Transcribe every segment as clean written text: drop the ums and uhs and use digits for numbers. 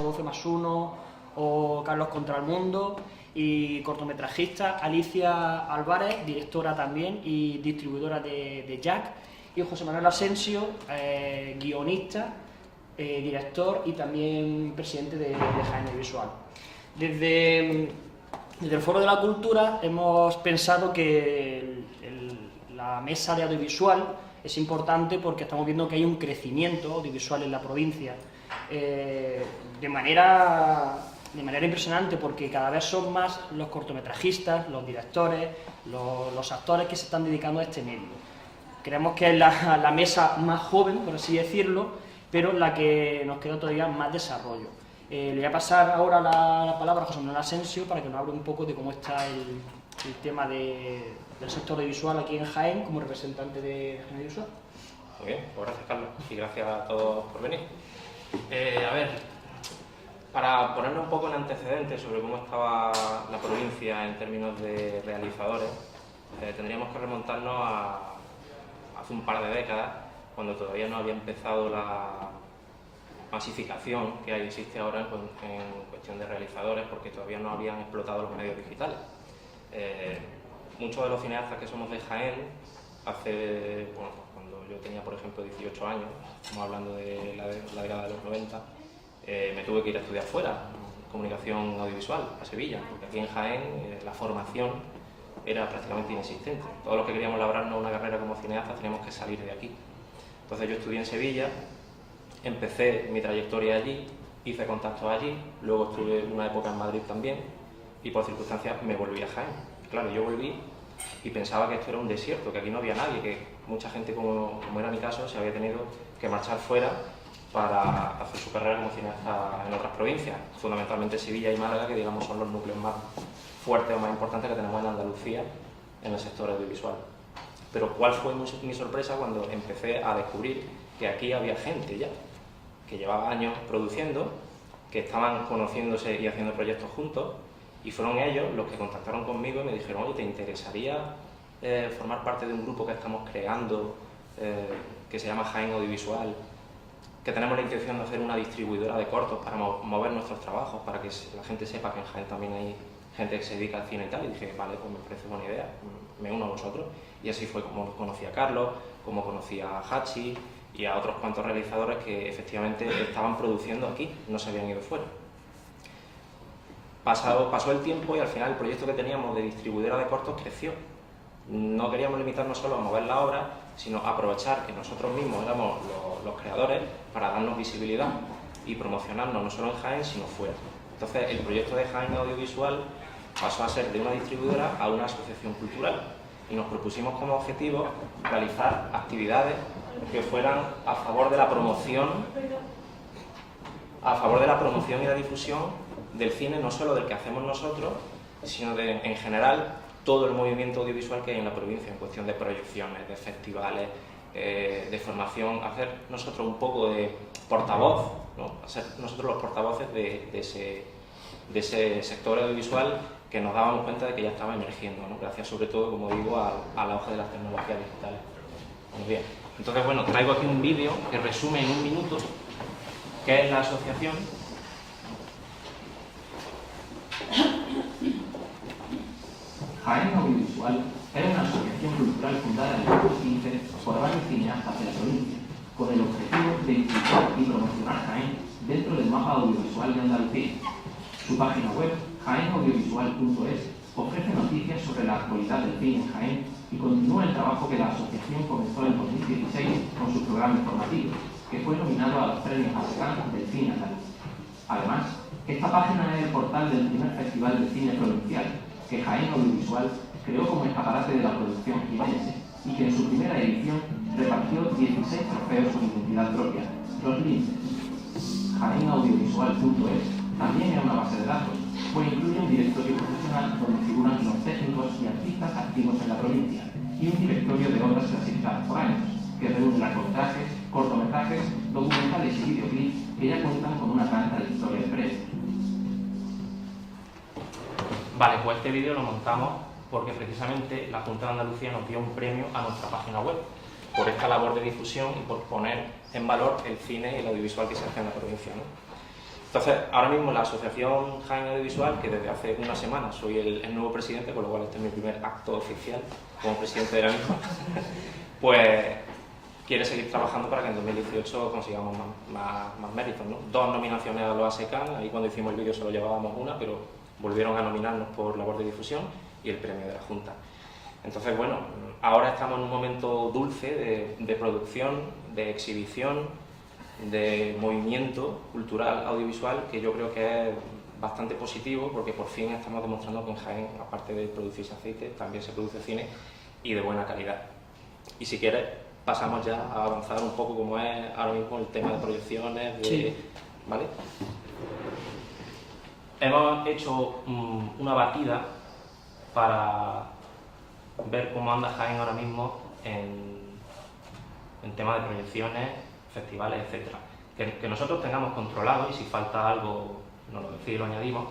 12 más 1 o Carlos contra el mundo, y cortometrajista Alicia Álvarez, directora también y distribuidora de Jack, y José Manuel Asensio, guionista, director y también presidente de Jaén Audiovisual. Desde el Foro de la Cultura hemos pensado que la mesa de audiovisual es importante porque estamos viendo que hay un crecimiento audiovisual en la provincia de manera impresionante, porque cada vez son más los cortometrajistas, los directores, los actores que se están dedicando a este medio. Creemos que es la mesa más joven, por así decirlo, pero la que nos queda todavía más desarrollo. Le voy a pasar ahora la palabra a José Manuel Asensio para que nos hable un poco de cómo está el tema del sector audiovisual aquí en Jaén, como representante de Jaén Audiovisual. Muy bien, pues gracias, Carlos, y gracias a todos por venir. A ver, para ponernos un poco en antecedentes sobre cómo estaba la provincia en términos de realizadores, tendríamos que remontarnos a hace un par de décadas, cuando todavía no había empezado la masificación que existe ahora en cuestión de realizadores, porque todavía no habían explotado los medios digitales. Muchos de los cineastas que somos de Jaén, cuando yo tenía, por ejemplo, 18 años, estamos hablando de la década de los 90, me tuve que ir a estudiar fuera, comunicación audiovisual, a Sevilla, porque aquí en Jaén la formación era prácticamente inexistente. Todos los que queríamos labrarnos una carrera como cineastas teníamos que salir de aquí. Entonces yo estudié en Sevilla, empecé mi trayectoria allí, hice contactos allí, luego estuve una época en Madrid también, y por circunstancias me volví a Jaén. Claro, yo volví y pensaba que esto era un desierto, que aquí no había nadie, que mucha gente, como era mi caso, se había tenido que marchar fuera para hacer su carrera como cineasta en otras provincias, fundamentalmente Sevilla y Málaga, que digamos son los núcleos más fuertes o más importantes que tenemos en Andalucía en el sector audiovisual. Pero ¿cuál fue mi sorpresa cuando empecé a descubrir que aquí había gente ya, que llevaba años produciendo, que estaban conociéndose y haciendo proyectos juntos, y fueron ellos los que contactaron conmigo y me dijeron: oye, ¿te interesaría formar parte de un grupo que estamos creando, que se llama Jaén Audiovisual, que tenemos la intención de hacer una distribuidora de cortos para mover nuestros trabajos, para que la gente sepa que en Jaén también hay gente que se dedica al cine y tal? Y dije, vale, pues me parece buena idea, me uno a vosotros. Y así fue como conocí a Carlos, como conocí a Hachi y a otros cuantos realizadores que efectivamente estaban produciendo aquí, no se habían ido fuera. Pasó el tiempo y al final el proyecto que teníamos de distribuidora de cortos creció. No queríamos limitarnos solo a mover la obra, sino aprovechar que nosotros mismos éramos los creadores para darnos visibilidad y promocionarnos no solo en Jaén, sino fuera. Entonces el proyecto de Jaén Audiovisual pasó a ser de una distribuidora a una asociación cultural, y nos propusimos como objetivo realizar actividades que fueran a favor de la promoción y la difusión del cine, no solo del que hacemos nosotros, sino en general todo el movimiento audiovisual que hay en la provincia, en cuestión de proyecciones, de festivales, de formación, hacer nosotros un poco de portavoz, ¿no? Ser nosotros los portavoces de ese sector audiovisual que nos dábamos cuenta de que ya estaba emergiendo, ¿no? Gracias sobre todo, como digo, al auge de las tecnologías digitales. Muy bien. Entonces, bueno, traigo aquí un vídeo que resume en un minuto qué es la asociación. Jaén Audiovisual era una asociación cultural fundada en el 2015 por varios cineastas de la provincia, con el objetivo de impulsar y promocionar Jaén dentro del mapa audiovisual de Andalucía. Su página web, jaenaudiovisual.es, ofrece noticias sobre la actualidad del cine en Jaén y continúa el trabajo que la asociación comenzó en 2016 con su programa informativo, que fue nominado a los premios ASCAN del cine andaluz. Además, esta página es el portal del primer festival de cine provincial, que Jaén Audiovisual creó como escaparate de la producción jienense y que en su primera edición repartió 16 trofeos con identidad propia, los linces. Jaenaudiovisual.es también es una base de datos, pues incluye un directorio profesional donde figuran los técnicos y artistas activos en la provincia y un directorio de obras clasificadas por años, que reúne largometrajes, cortometrajes, documentales y videoclips que ya cuentan con una gran trayectoria de premios. Vale, pues este vídeo lo montamos porque precisamente la Junta de Andalucía nos dio un premio a nuestra página web por esta labor de difusión y por poner en valor el cine y el audiovisual que se hace en la provincia, ¿no? Entonces, ahora mismo la Asociación Jaén Audiovisual, que desde hace una semana soy el nuevo presidente, con lo cual este es mi primer acto oficial como presidente de la misma, pues quiere seguir trabajando para que en 2018 consigamos más méritos, ¿no? 2 nominaciones a los ASECAN, ahí cuando hicimos el vídeo solo llevábamos una, pero volvieron a nominarnos por labor de difusión, y el premio de la Junta. Entonces, bueno, ahora estamos en un momento dulce de producción, de exhibición, de movimiento cultural audiovisual, que yo creo que es bastante positivo, porque por fin estamos demostrando que en Jaén, aparte de producirse aceite, también se produce cine y de buena calidad. Y si quieres, pasamos ya a avanzar un poco como es ahora mismo el tema de proyecciones, Sí. ¿vale? Hemos hecho una batida para ver cómo anda Jaén ahora mismo en tema de proyecciones, festivales, etcétera. Que nosotros tengamos controlado, y si falta algo nos lo decís y lo añadimos.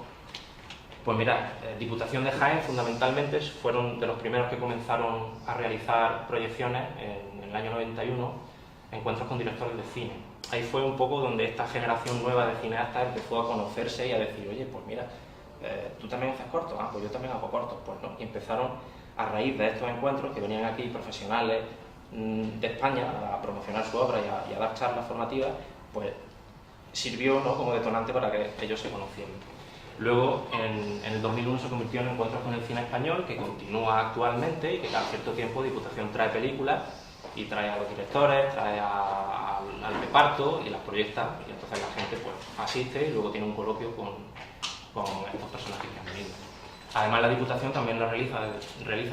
Pues mirad, Diputación de Jaén fundamentalmente fueron de los primeros que comenzaron a realizar proyecciones en el año 91, encuentros con directores de cine. Ahí fue un poco donde esta generación nueva de cineastas empezó a conocerse y a decir, oye, pues mira, tú también haces cortos, pues yo también hago cortos, pues no. Y empezaron, a raíz de estos encuentros, que venían aquí profesionales de España a promocionar su obra y a dar charlas formativas, pues sirvió, ¿no?, como detonante para que ellos se conocieran. Luego, en el 2001 se convirtió en Encuentros con el Cine Español, que continúa actualmente y que cada cierto tiempo Diputación trae películas y trae a los directores, trae al reparto y las proyecta, y entonces la gente pues asiste y luego tiene un coloquio con estos personajes que han venido. Además, la Diputación también lo realiza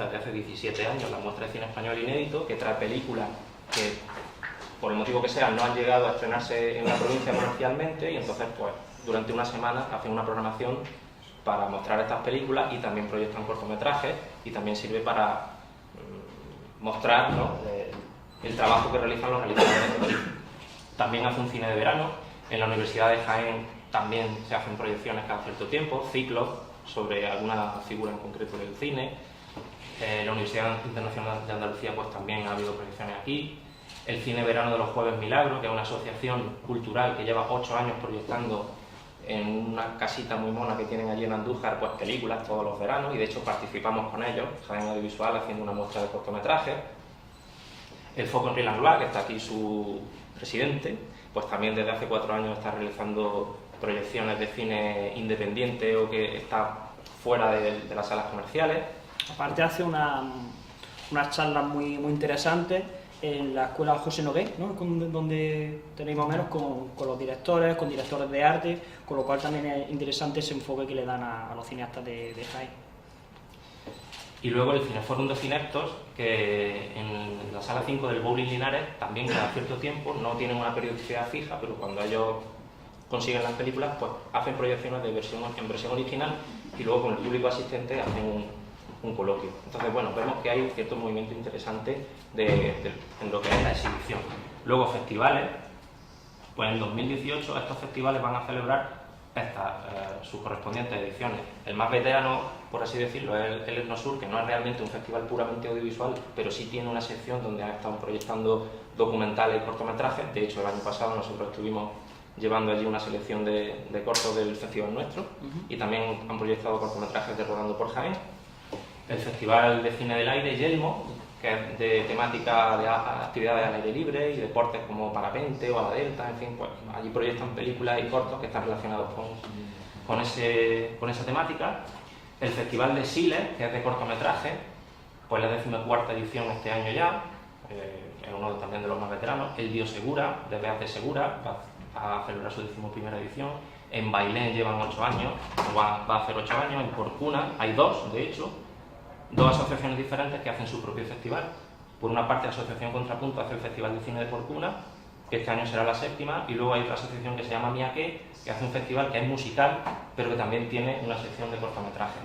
desde hace 17 años la muestra de cine español inédito, que trae películas que, por el motivo que sea, no han llegado a estrenarse en la provincia comercialmente, y entonces, pues, durante una semana hacen una programación para mostrar estas películas y también proyectan cortometrajes, y también sirve para mostrar, ¿no?, el trabajo que realizan los realizadores. También hace un cine de verano. En la Universidad de Jaén también se hacen proyecciones cada cierto tiempo, ciclos sobre alguna figura en concreto del cine. La Universidad Internacional de Andalucía pues también ha habido proyecciones aquí. El Cine Verano de los Jueves Milagro, que es una asociación cultural que lleva 8 años proyectando en una casita muy mona que tienen allí en Andújar, pues películas todos los veranos, y de hecho participamos con ellos, Jaén Audiovisual, haciendo una muestra de cortometrajes. El Foco en Rielanglois, que está aquí su presidente, pues también desde hace 4 años está realizando proyecciones de cine independiente o que está fuera de las salas comerciales. Aparte hace unas charlas muy interesantes en la escuela José Nogué, ¿no?, donde tenéis más o menos con los directores, con directores de arte, con lo cual también es interesante ese enfoque que le dan a los cineastas de Jaén. Y luego el Cineforum de Cinectos, que en la sala 5 del Bowling Linares también cada cierto tiempo, no tienen una periodicidad fija, pero cuando ellos consiguen las películas, pues hacen proyecciones en versión original, y luego con el público asistente hacen un coloquio. Entonces, bueno, vemos que hay cierto movimiento interesante en lo que es la exhibición. Luego, festivales. Pues en 2018 estos festivales van a celebrar sus correspondientes ediciones. El más veterano, por así decirlo, es el Etnosur, que no es realmente un festival puramente audiovisual, pero sí tiene una sección donde han estado proyectando documentales y cortometrajes. De hecho, el año pasado nosotros estuvimos llevando allí una selección de cortos del festival nuestro, y también han proyectado cortometrajes de Rodando por Jaén. El Festival de Cine del Aire, Yelmo, que es de temática de actividades al aire libre y deportes como parapente o ala delta, en fin, pues allí proyectan películas y cortos que están relacionados con esa temática. El Festival de Siles, que es de cortometrajes, pues la 14ª edición este año ya, es uno también de los más veteranos. El Biosegura, de Beas de Segura, va a celebrar su 11ª edición. En Bailén llevan 8 años, va a hacer 8 años. En Porcuna hay 2, de hecho, 2 asociaciones diferentes que hacen su propio festival. Por una parte, la Asociación Contrapunto hace el Festival de Cine de Porcuna, que este año será la 7ª, y luego hay otra asociación que se llama Miaque, que hace un festival que es musical, pero que también tiene una sección de cortometraje.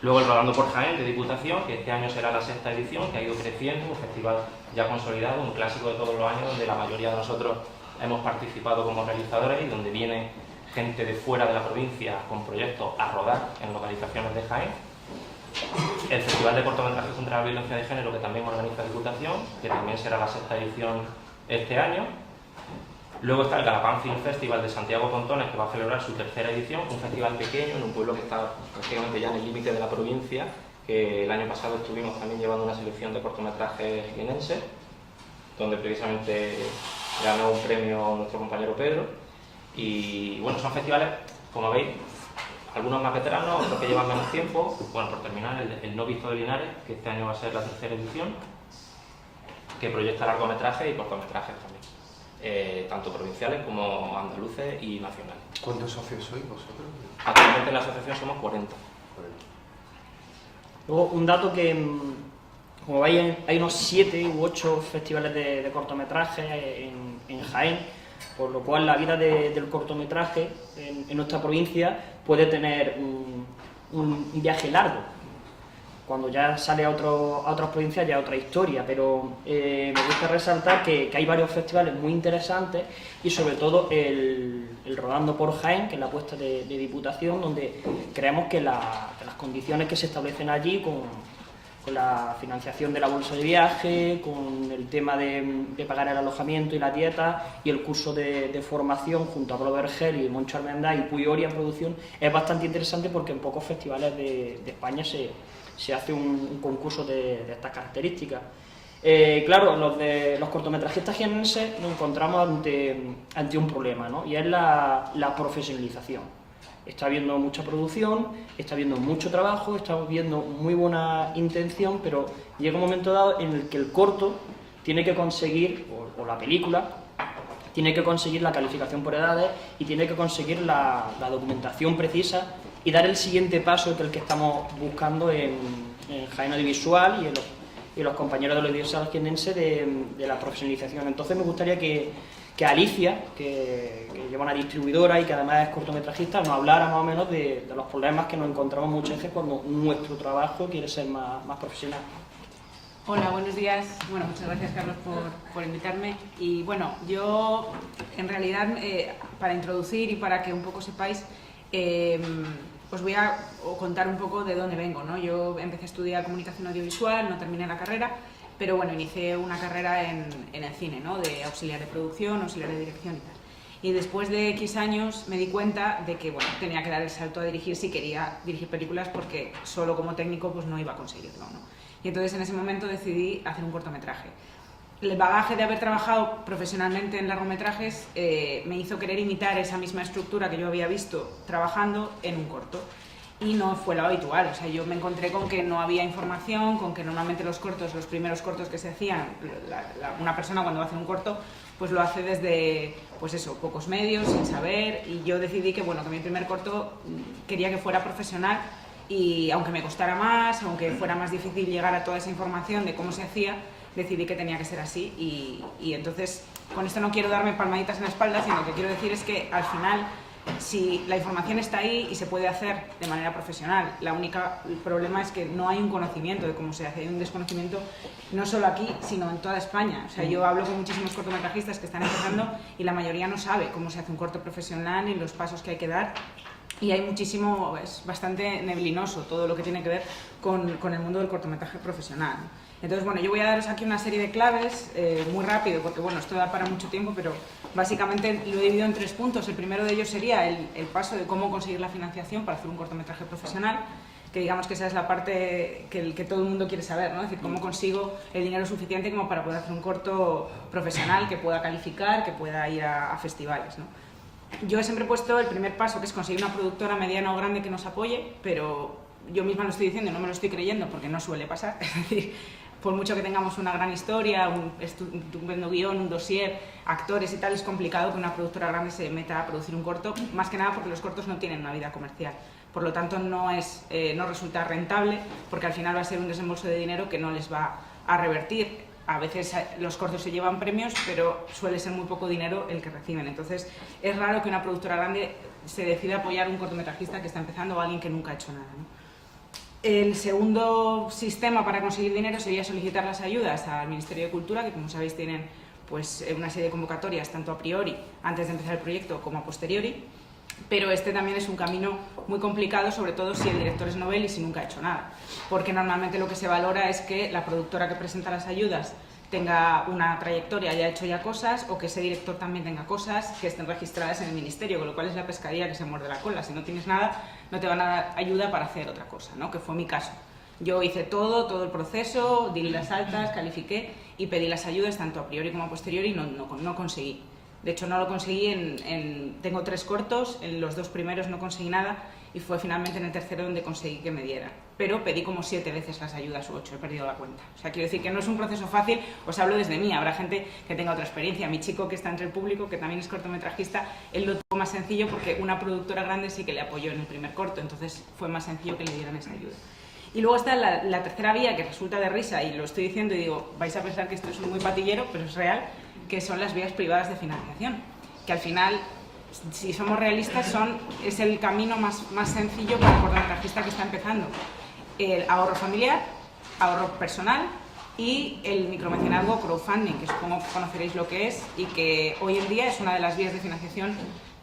Luego el Rodando por Jaén, de Diputación, que este año será la 6ª edición, que ha ido creciendo, un festival ya consolidado, un clásico de todos los años, donde la mayoría de nosotros hemos participado como realizadores y donde viene gente de fuera de la provincia con proyectos a rodar en localizaciones de Jaén. El Festival de Cortometrajes contra la Violencia de Género, que también organiza Diputación, que también será la 6ª edición este año. Luego está el Galapán Film Festival de Santiago Pontones, que va a celebrar su tercera edición, un festival pequeño en un pueblo que está prácticamente ya en el límite de la provincia, que el año pasado estuvimos también llevando una selección de cortometrajes jienenses, donde precisamente ganó un premio nuestro compañero Pedro. Y bueno, son festivales, como veis, algunos más veteranos, otros que llevan menos tiempo. Bueno, por terminar, el No Visto de Linares, que este año va a ser la tercera edición, que proyecta largometrajes y cortometrajes también, tanto provinciales como andaluces y nacionales. ¿Cuántos socios sois vosotros? Actualmente en la asociación somos 40. Luego, un dato que, como veis, hay unos 7 u 8 festivales de cortometrajes en Jaén, por lo cual la vida del cortometraje en nuestra provincia puede tener un viaje largo. Cuando ya sale a otras provincias ya es otra historia, pero me gusta resaltar que hay varios festivales muy interesantes y sobre todo el Rodando por Jaén, que es la apuesta de Diputación, donde creemos que las condiciones que se establecen allí con la financiación de la bolsa de viaje, con el tema de pagar el alojamiento y la dieta y el curso de formación junto a Pablo Vergel y Moncho Almendá y Puyoria en producción, es bastante interesante porque en pocos festivales de España se hace un concurso de estas características. Claro, los cortometrajistas jienenses nos encontramos ante un problema, ¿no? Y es la profesionalización. Está habiendo mucha producción, está habiendo mucho trabajo, está habiendo muy buena intención, pero llega un momento dado en el que el corto tiene que conseguir, o la película, tiene que conseguir la calificación por edades y tiene que conseguir la documentación precisa y dar el siguiente paso, que es el que estamos buscando en Jaén Audiovisual y los compañeros de los audiovisuales jienenses de la profesionalización. Entonces me gustaría que Alicia, que lleva una distribuidora y que además es cortometrajista, nos hablara más o menos de los problemas que nos encontramos muchas veces cuando nuestro trabajo quiere ser más profesional. Hola, buenos días. Bueno, muchas gracias, Carlos, por invitarme. Y bueno, yo en realidad, para introducir y para que un poco sepáis, os voy a contar un poco de dónde vengo, ¿no? Yo empecé a estudiar comunicación audiovisual, no terminé la carrera, pero bueno, inicié una carrera en el cine, ¿no? De auxiliar de producción, auxiliar de dirección y tal. Y después de X años me di cuenta de que, bueno, tenía que dar el salto a dirigir si quería dirigir películas, porque solo como técnico pues no iba a conseguirlo, ¿no? Y entonces en ese momento decidí hacer un cortometraje. El bagaje de haber trabajado profesionalmente en largometrajes me hizo querer imitar esa misma estructura que yo había visto trabajando en un corto. Y no fue lo habitual, o sea, yo me encontré con que no había información, con que normalmente los primeros cortos que se hacían, una persona cuando hace un corto, pues lo hace desde, pues eso, pocos medios, sin saber, y yo decidí que, bueno, que mi primer corto quería que fuera profesional, y aunque me costara más, aunque fuera más difícil llegar a toda esa información de cómo se hacía, decidí que tenía que ser así, y entonces, con esto no quiero darme palmaditas en la espalda, sino lo que quiero decir es que al final, si la información está ahí y se puede hacer de manera profesional, el problema es que no hay un conocimiento de cómo se hace, hay un desconocimiento no solo aquí, sino en toda España. O sea, yo hablo con muchísimos cortometrajistas que están empezando y la mayoría no sabe cómo se hace un corto profesional y los pasos que hay que dar. Y hay muchísimo, es bastante neblinoso todo lo que tiene que ver con el mundo del cortometraje profesional. Entonces, bueno, yo voy a daros aquí una serie de claves, muy rápido, porque bueno, esto da para mucho tiempo, pero básicamente lo he dividido en 3 puntos. El primero de ellos sería el paso de cómo conseguir la financiación para hacer un cortometraje profesional, que digamos que esa es la parte que todo el mundo quiere saber, ¿no? Es decir, cómo consigo el dinero suficiente como para poder hacer un corto profesional que pueda calificar, que pueda ir a festivales, ¿no? Yo siempre he puesto el primer paso, que es conseguir una productora mediana o grande que nos apoye, pero yo misma lo estoy diciendo y no me lo estoy creyendo porque no suele pasar. Es decir, por mucho que tengamos una gran historia, un estupendo guión, un dossier, actores y tal, es complicado que una productora grande se meta a producir un corto, más que nada porque los cortos no tienen una vida comercial. Por lo tanto, no resulta rentable, porque al final va a ser un desembolso de dinero que no les va a revertir. A veces los cortos se llevan premios, pero suele ser muy poco dinero el que reciben. Entonces, es raro que una productora grande se decida a apoyar a un cortometrajista que está empezando o a alguien que nunca ha hecho nada, ¿no? El segundo sistema para conseguir dinero sería solicitar las ayudas al Ministerio de Cultura, que como sabéis tienen pues, una serie de convocatorias, tanto a priori, antes de empezar el proyecto, como a posteriori. Pero este también es un camino muy complicado, sobre todo si el director es novel y si nunca ha hecho nada. Porque normalmente lo que se valora es que la productora que presenta las ayudas tenga una trayectoria, haya hecho ya cosas, o que ese director también tenga cosas que estén registradas en el ministerio, con lo cual es la pescadilla que se muerde la cola. Si no tienes nada, no te van a dar ayuda para hacer otra cosa, ¿no? Que fue mi caso. Yo hice todo el proceso, di las altas, califiqué y pedí las ayudas tanto a priori como a posteriori y no conseguí. De hecho, no lo conseguí tengo 3 cortos, en los 2 primeros no conseguí nada y fue finalmente en el tercero donde conseguí que me dieran. Pero pedí como 7 veces las ayudas u 8, he perdido la cuenta. O sea, quiero decir que no es un proceso fácil, os hablo desde mí, habrá gente que tenga otra experiencia. Mi chico que está entre el público, que también es cortometrajista, él lo tuvo más sencillo porque una productora grande sí que le apoyó en el primer corto, entonces fue más sencillo que le dieran esa ayuda. Y luego está la tercera vía, que resulta de risa, y lo estoy diciendo y digo, vais a pensar que esto es muy patillero, pero es real, que son las vías privadas de financiación, que al final, si somos realistas, es el camino más sencillo para el cortometrajista que está empezando. El ahorro familiar, ahorro personal y el micromecenazgo crowdfunding, que supongo que conoceréis lo que es y que hoy en día es una de las vías de financiación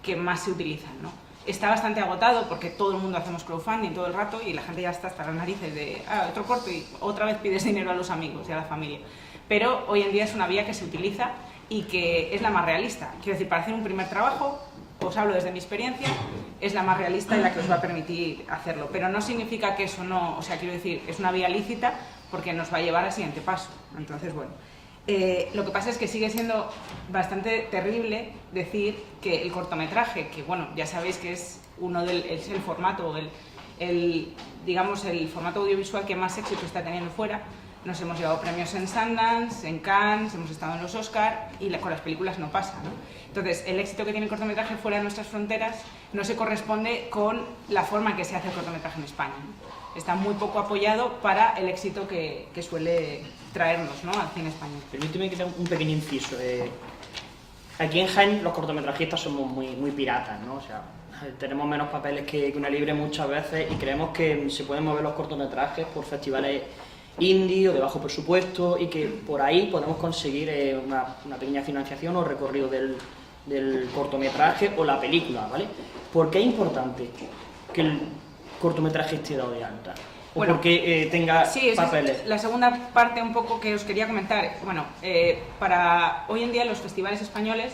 que más se utilizan, ¿no? Está bastante agotado porque todo el mundo hacemos crowdfunding todo el rato y la gente ya está hasta las narices de otro corto y otra vez pides dinero a los amigos y a la familia. Pero hoy en día es una vía que se utiliza y que es la más realista. Quiero decir, para hacer un primer trabajo, os hablo desde mi experiencia, es la más realista y la que os va a permitir hacerlo. Pero no significa que eso no, o sea, quiero decir, es una vía lícita porque nos va a llevar al siguiente paso. Entonces, bueno. Lo que pasa es que sigue siendo bastante terrible decir que el cortometraje, que bueno, ya sabéis que es el formato, digamos, el formato audiovisual que más éxito está teniendo fuera. Nos hemos llevado premios en Sundance, en Cannes, hemos estado en los Oscar y con las películas no pasa, ¿no? Entonces, el éxito que tiene el cortometraje fuera de nuestras fronteras no se corresponde con la forma en que se hace el cortometraje en España, ¿no? Está muy poco apoyado para el éxito que suele traernos, ¿no?, al cine español. Permíteme que tenga un pequeño inciso. Aquí en Jaén los cortometrajistas somos muy piratas, ¿no? O sea, tenemos menos papeles que una libre muchas veces y creemos que se pueden mover los cortometrajes por festivales indie o de bajo presupuesto y que por ahí podemos conseguir una pequeña financiación o recorrido del cortometraje o la película, ¿vale? ¿Por qué es importante que el cortometraje esté dado de alta? ¿O bueno, porque tenga papeles? Es la segunda parte un poco que os quería comentar. Bueno, para hoy en día los festivales españoles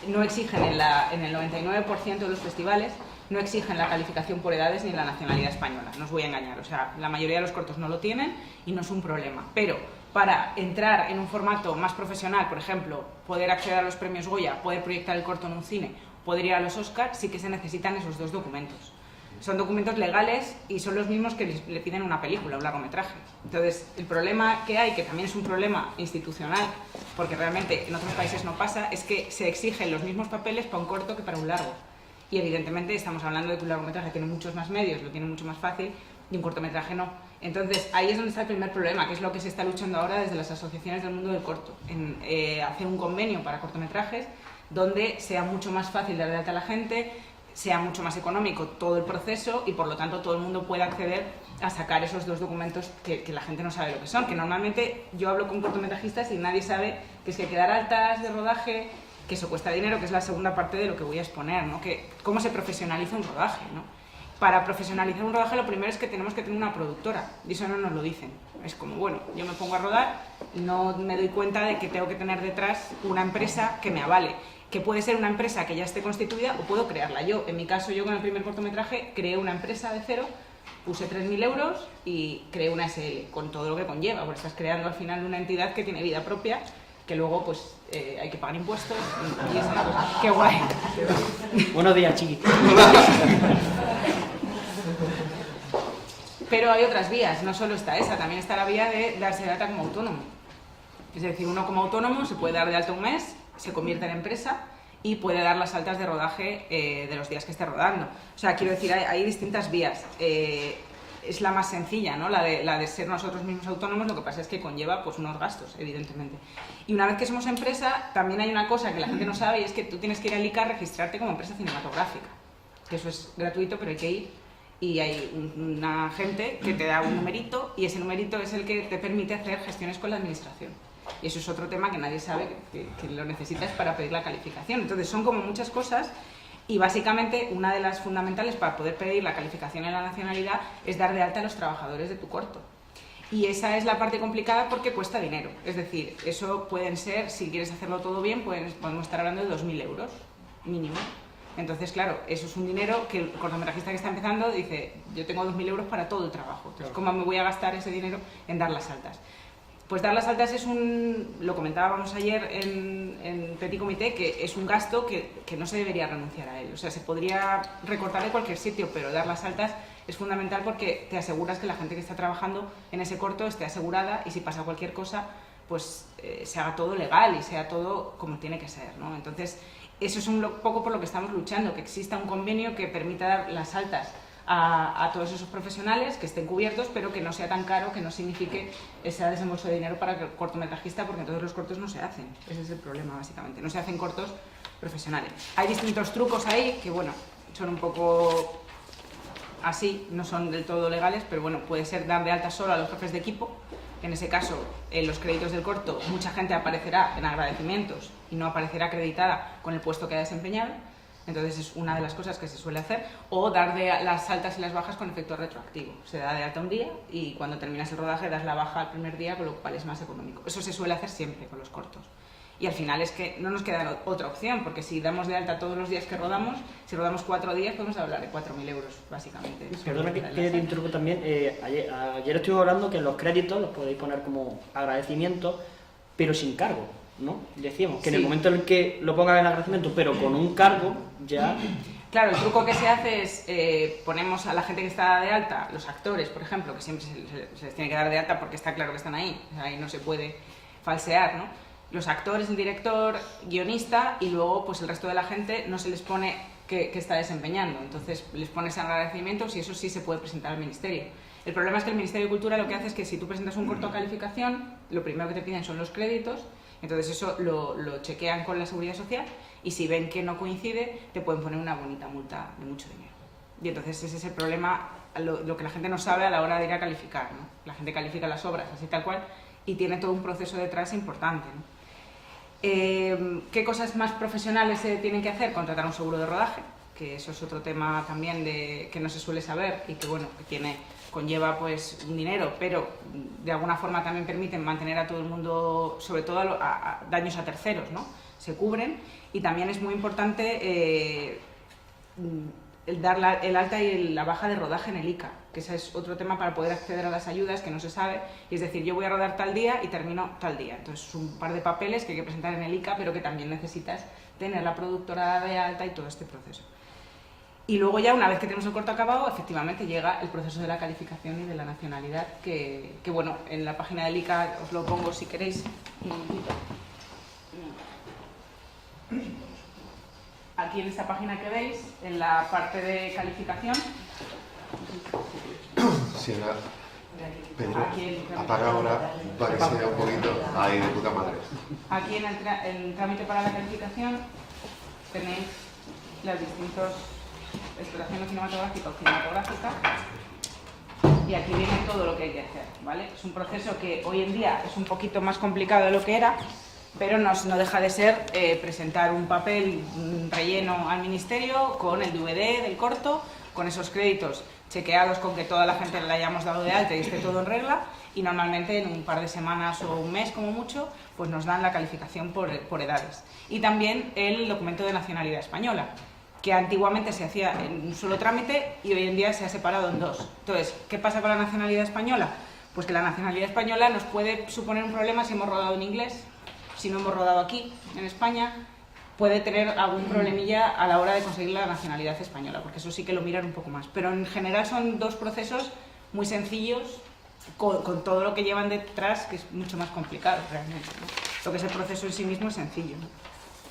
no exigen, en el 99% de los festivales, no exigen la calificación por edades ni la nacionalidad española, no os voy a engañar, o sea, la mayoría de los cortos no lo tienen y no es un problema, pero para entrar en un formato más profesional, por ejemplo, poder acceder a los premios Goya, poder proyectar el corto en un cine, poder ir a los Oscar, sí que se necesitan esos 2 documentos. Son documentos legales y son los mismos que le piden una película, un largometraje. Entonces, el problema que hay, que también es un problema institucional, porque realmente en otros países no pasa, es que se exigen los mismos papeles para un corto que para un largo. Y evidentemente estamos hablando de que un largometraje tiene muchos más medios, lo tiene mucho más fácil, y un cortometraje no. Entonces, ahí es donde está el primer problema, que es lo que se está luchando ahora desde las asociaciones del mundo del corto, en hacer un convenio para cortometrajes donde sea mucho más fácil dar de alta a la gente, sea mucho más económico todo el proceso y por lo tanto todo el mundo pueda acceder a sacar esos 2 documentos que la gente no sabe lo que son, que normalmente yo hablo con cortometrajistas y nadie sabe que es que hay que dar altas de rodaje, que eso cuesta dinero, que es la segunda parte de lo que voy a exponer, ¿no? Que cómo se profesionaliza un rodaje, ¿no? Para profesionalizar un rodaje lo primero es que tenemos que tener una productora, y eso no nos lo dicen. Es como, bueno, yo me pongo a rodar y no me doy cuenta de que tengo que tener detrás una empresa que me avale, que puede ser una empresa que ya esté constituida o puedo crearla yo. En mi caso, yo con el primer cortometraje creé una empresa de cero, puse 3.000 euros y creé una SL, con todo lo que conlleva, porque estás creando al final una entidad que tiene vida propia, que luego pues hay que pagar impuestos y es una cosa. ¡Qué guay! Buenos días, chiqui. Pero hay otras vías, no solo está esa, también está la vía de darse de alta como autónomo. Es decir, uno como autónomo se puede dar de alta un mes, se convierte en empresa y puede dar las altas de rodaje de los días que esté rodando. O sea, quiero decir, hay distintas vías. Es la más sencilla, ¿no? La de ser nosotros mismos autónomos, lo que pasa es que conlleva pues unos gastos, evidentemente. Y una vez que somos empresa, también hay una cosa que la gente no sabe y es que tú tienes que ir al ICA a registrarte como empresa cinematográfica. Que eso es gratuito, pero hay que ir y hay una gente que te da un numerito y ese numerito es el que te permite hacer gestiones con la administración. Y eso es otro tema que nadie sabe que lo necesitas para pedir la calificación. Entonces son como muchas cosas. Y básicamente una de las fundamentales para poder pedir la calificación en la nacionalidad es dar de alta a los trabajadores de tu corto. Y esa es la parte complicada porque cuesta dinero. Es decir, eso pueden ser, si quieres hacerlo todo bien, podemos estar hablando de 2.000 euros mínimo. Entonces, claro, eso es un dinero que el cortometrajista que está empezando dice, yo tengo 2.000 euros para todo el trabajo. Entonces, ¿cómo me voy a gastar ese dinero en dar las altas? Pues dar las altas es lo comentábamos ayer en Petit Comité, que es un gasto que no se debería renunciar a él. O sea, se podría recortar de cualquier sitio, pero dar las altas es fundamental porque te aseguras que la gente que está trabajando en ese corto esté asegurada y si pasa cualquier cosa, pues se haga todo legal y sea todo como tiene que ser, ¿no? Entonces, eso es un poco por lo que estamos luchando, que exista un convenio que permita dar las altas a todos esos profesionales, que estén cubiertos, pero que no sea tan caro, que no signifique ese desembolso de dinero para el cortometrajista, porque entonces los cortos no se hacen. Ese es el problema, básicamente. No se hacen cortos profesionales. Hay distintos trucos ahí que, bueno, son un poco así, no son del todo legales, pero bueno, puede ser dar de alta solo a los jefes de equipo. En ese caso, en los créditos del corto, mucha gente aparecerá en agradecimientos y no aparecerá acreditada con el puesto que ha desempeñado. Entonces es una de las cosas que se suele hacer, o dar de las altas y las bajas con efecto retroactivo. Se da de alta un día y cuando terminas el rodaje das la baja al primer día, con lo cual es más económico. Eso se suele hacer siempre con los cortos. Y al final es que no nos queda otra opción, porque si damos de alta todos los días que rodamos, si rodamos 4 días podemos hablar de 4.000 euros, básicamente. Perdona que te interrumpo también. Ayer estuve hablando que los créditos los podéis poner como agradecimiento, pero sin cargo, ¿no? Decíamos que en el momento en el que lo pongan en agradecimiento, pero con un cargo, ya... Claro, el truco que se hace es, ponemos a la gente que está de alta, los actores, por ejemplo, que siempre se les tiene que dar de alta porque está claro que están ahí, o sea, ahí no se puede falsear, ¿no? Los actores, el director, guionista, y luego pues el resto de la gente no se les pone que está desempeñando, entonces les pones agradecimientos y eso sí se puede presentar al Ministerio. El problema es que el Ministerio de Cultura lo que hace es que si tú presentas un corto a calificación, lo primero que te piden son los créditos, entonces eso lo chequean con la Seguridad Social y si ven que no coincide, te pueden poner una bonita multa de mucho dinero. Y entonces ese es el problema, lo que la gente no sabe a la hora de ir a calificar, ¿no? La gente califica las obras así tal cual y tiene todo un proceso detrás importante, ¿no? ¿Qué cosas más profesionales se tienen que hacer? Contratar un seguro de rodaje, que eso es otro tema también que no se suele saber y que, bueno, que conlleva pues un dinero, pero de alguna forma también permiten mantener a todo el mundo, sobre todo a daños a terceros, ¿no? Se cubren y también es muy importante el dar el alta y la baja de rodaje en el ICA, que ese es otro tema para poder acceder a las ayudas que no se sabe, y es decir, yo voy a rodar tal día y termino tal día. Entonces es un par de papeles que hay que presentar en el ICA, pero que también necesitas tener la productora de alta y todo este proceso. Y luego ya, una vez que tenemos el corto acabado, efectivamente llega el proceso de la calificación y de la nacionalidad, que bueno, en la página del ICA os lo pongo si queréis. Un momentito. Aquí en esta página que veis, en la parte de calificación. Sí, Pedro, apaga ahora para que se vea un poquito. Ahí, de puta madre. Aquí en el trámite para la calificación tenéis los distintos explotación cinematográfica o cinematográfica y aquí viene todo lo que hay que hacer, ¿vale? Es un proceso que hoy en día es un poquito más complicado de lo que era, pero no deja de ser presentar un papel relleno al ministerio con el DVD del corto, con esos créditos chequeados con que toda la gente le hayamos dado de alta y esté todo en regla, y normalmente en un par de semanas o un mes como mucho pues nos dan la calificación por edades. Y también el documento de nacionalidad española, que antiguamente se hacía en un solo trámite y hoy en día se ha separado en dos. Entonces, ¿qué pasa con la nacionalidad española? Pues que la nacionalidad española nos puede suponer un problema si hemos rodado en inglés, si no hemos rodado aquí, en España, puede tener algún problemilla a la hora de conseguir la nacionalidad española, porque eso sí que lo miran un poco más. Pero en general son dos procesos muy sencillos, con todo lo que llevan detrás, que es mucho más complicado realmente, ¿no? Lo que es el proceso en sí mismo es sencillo, ¿no?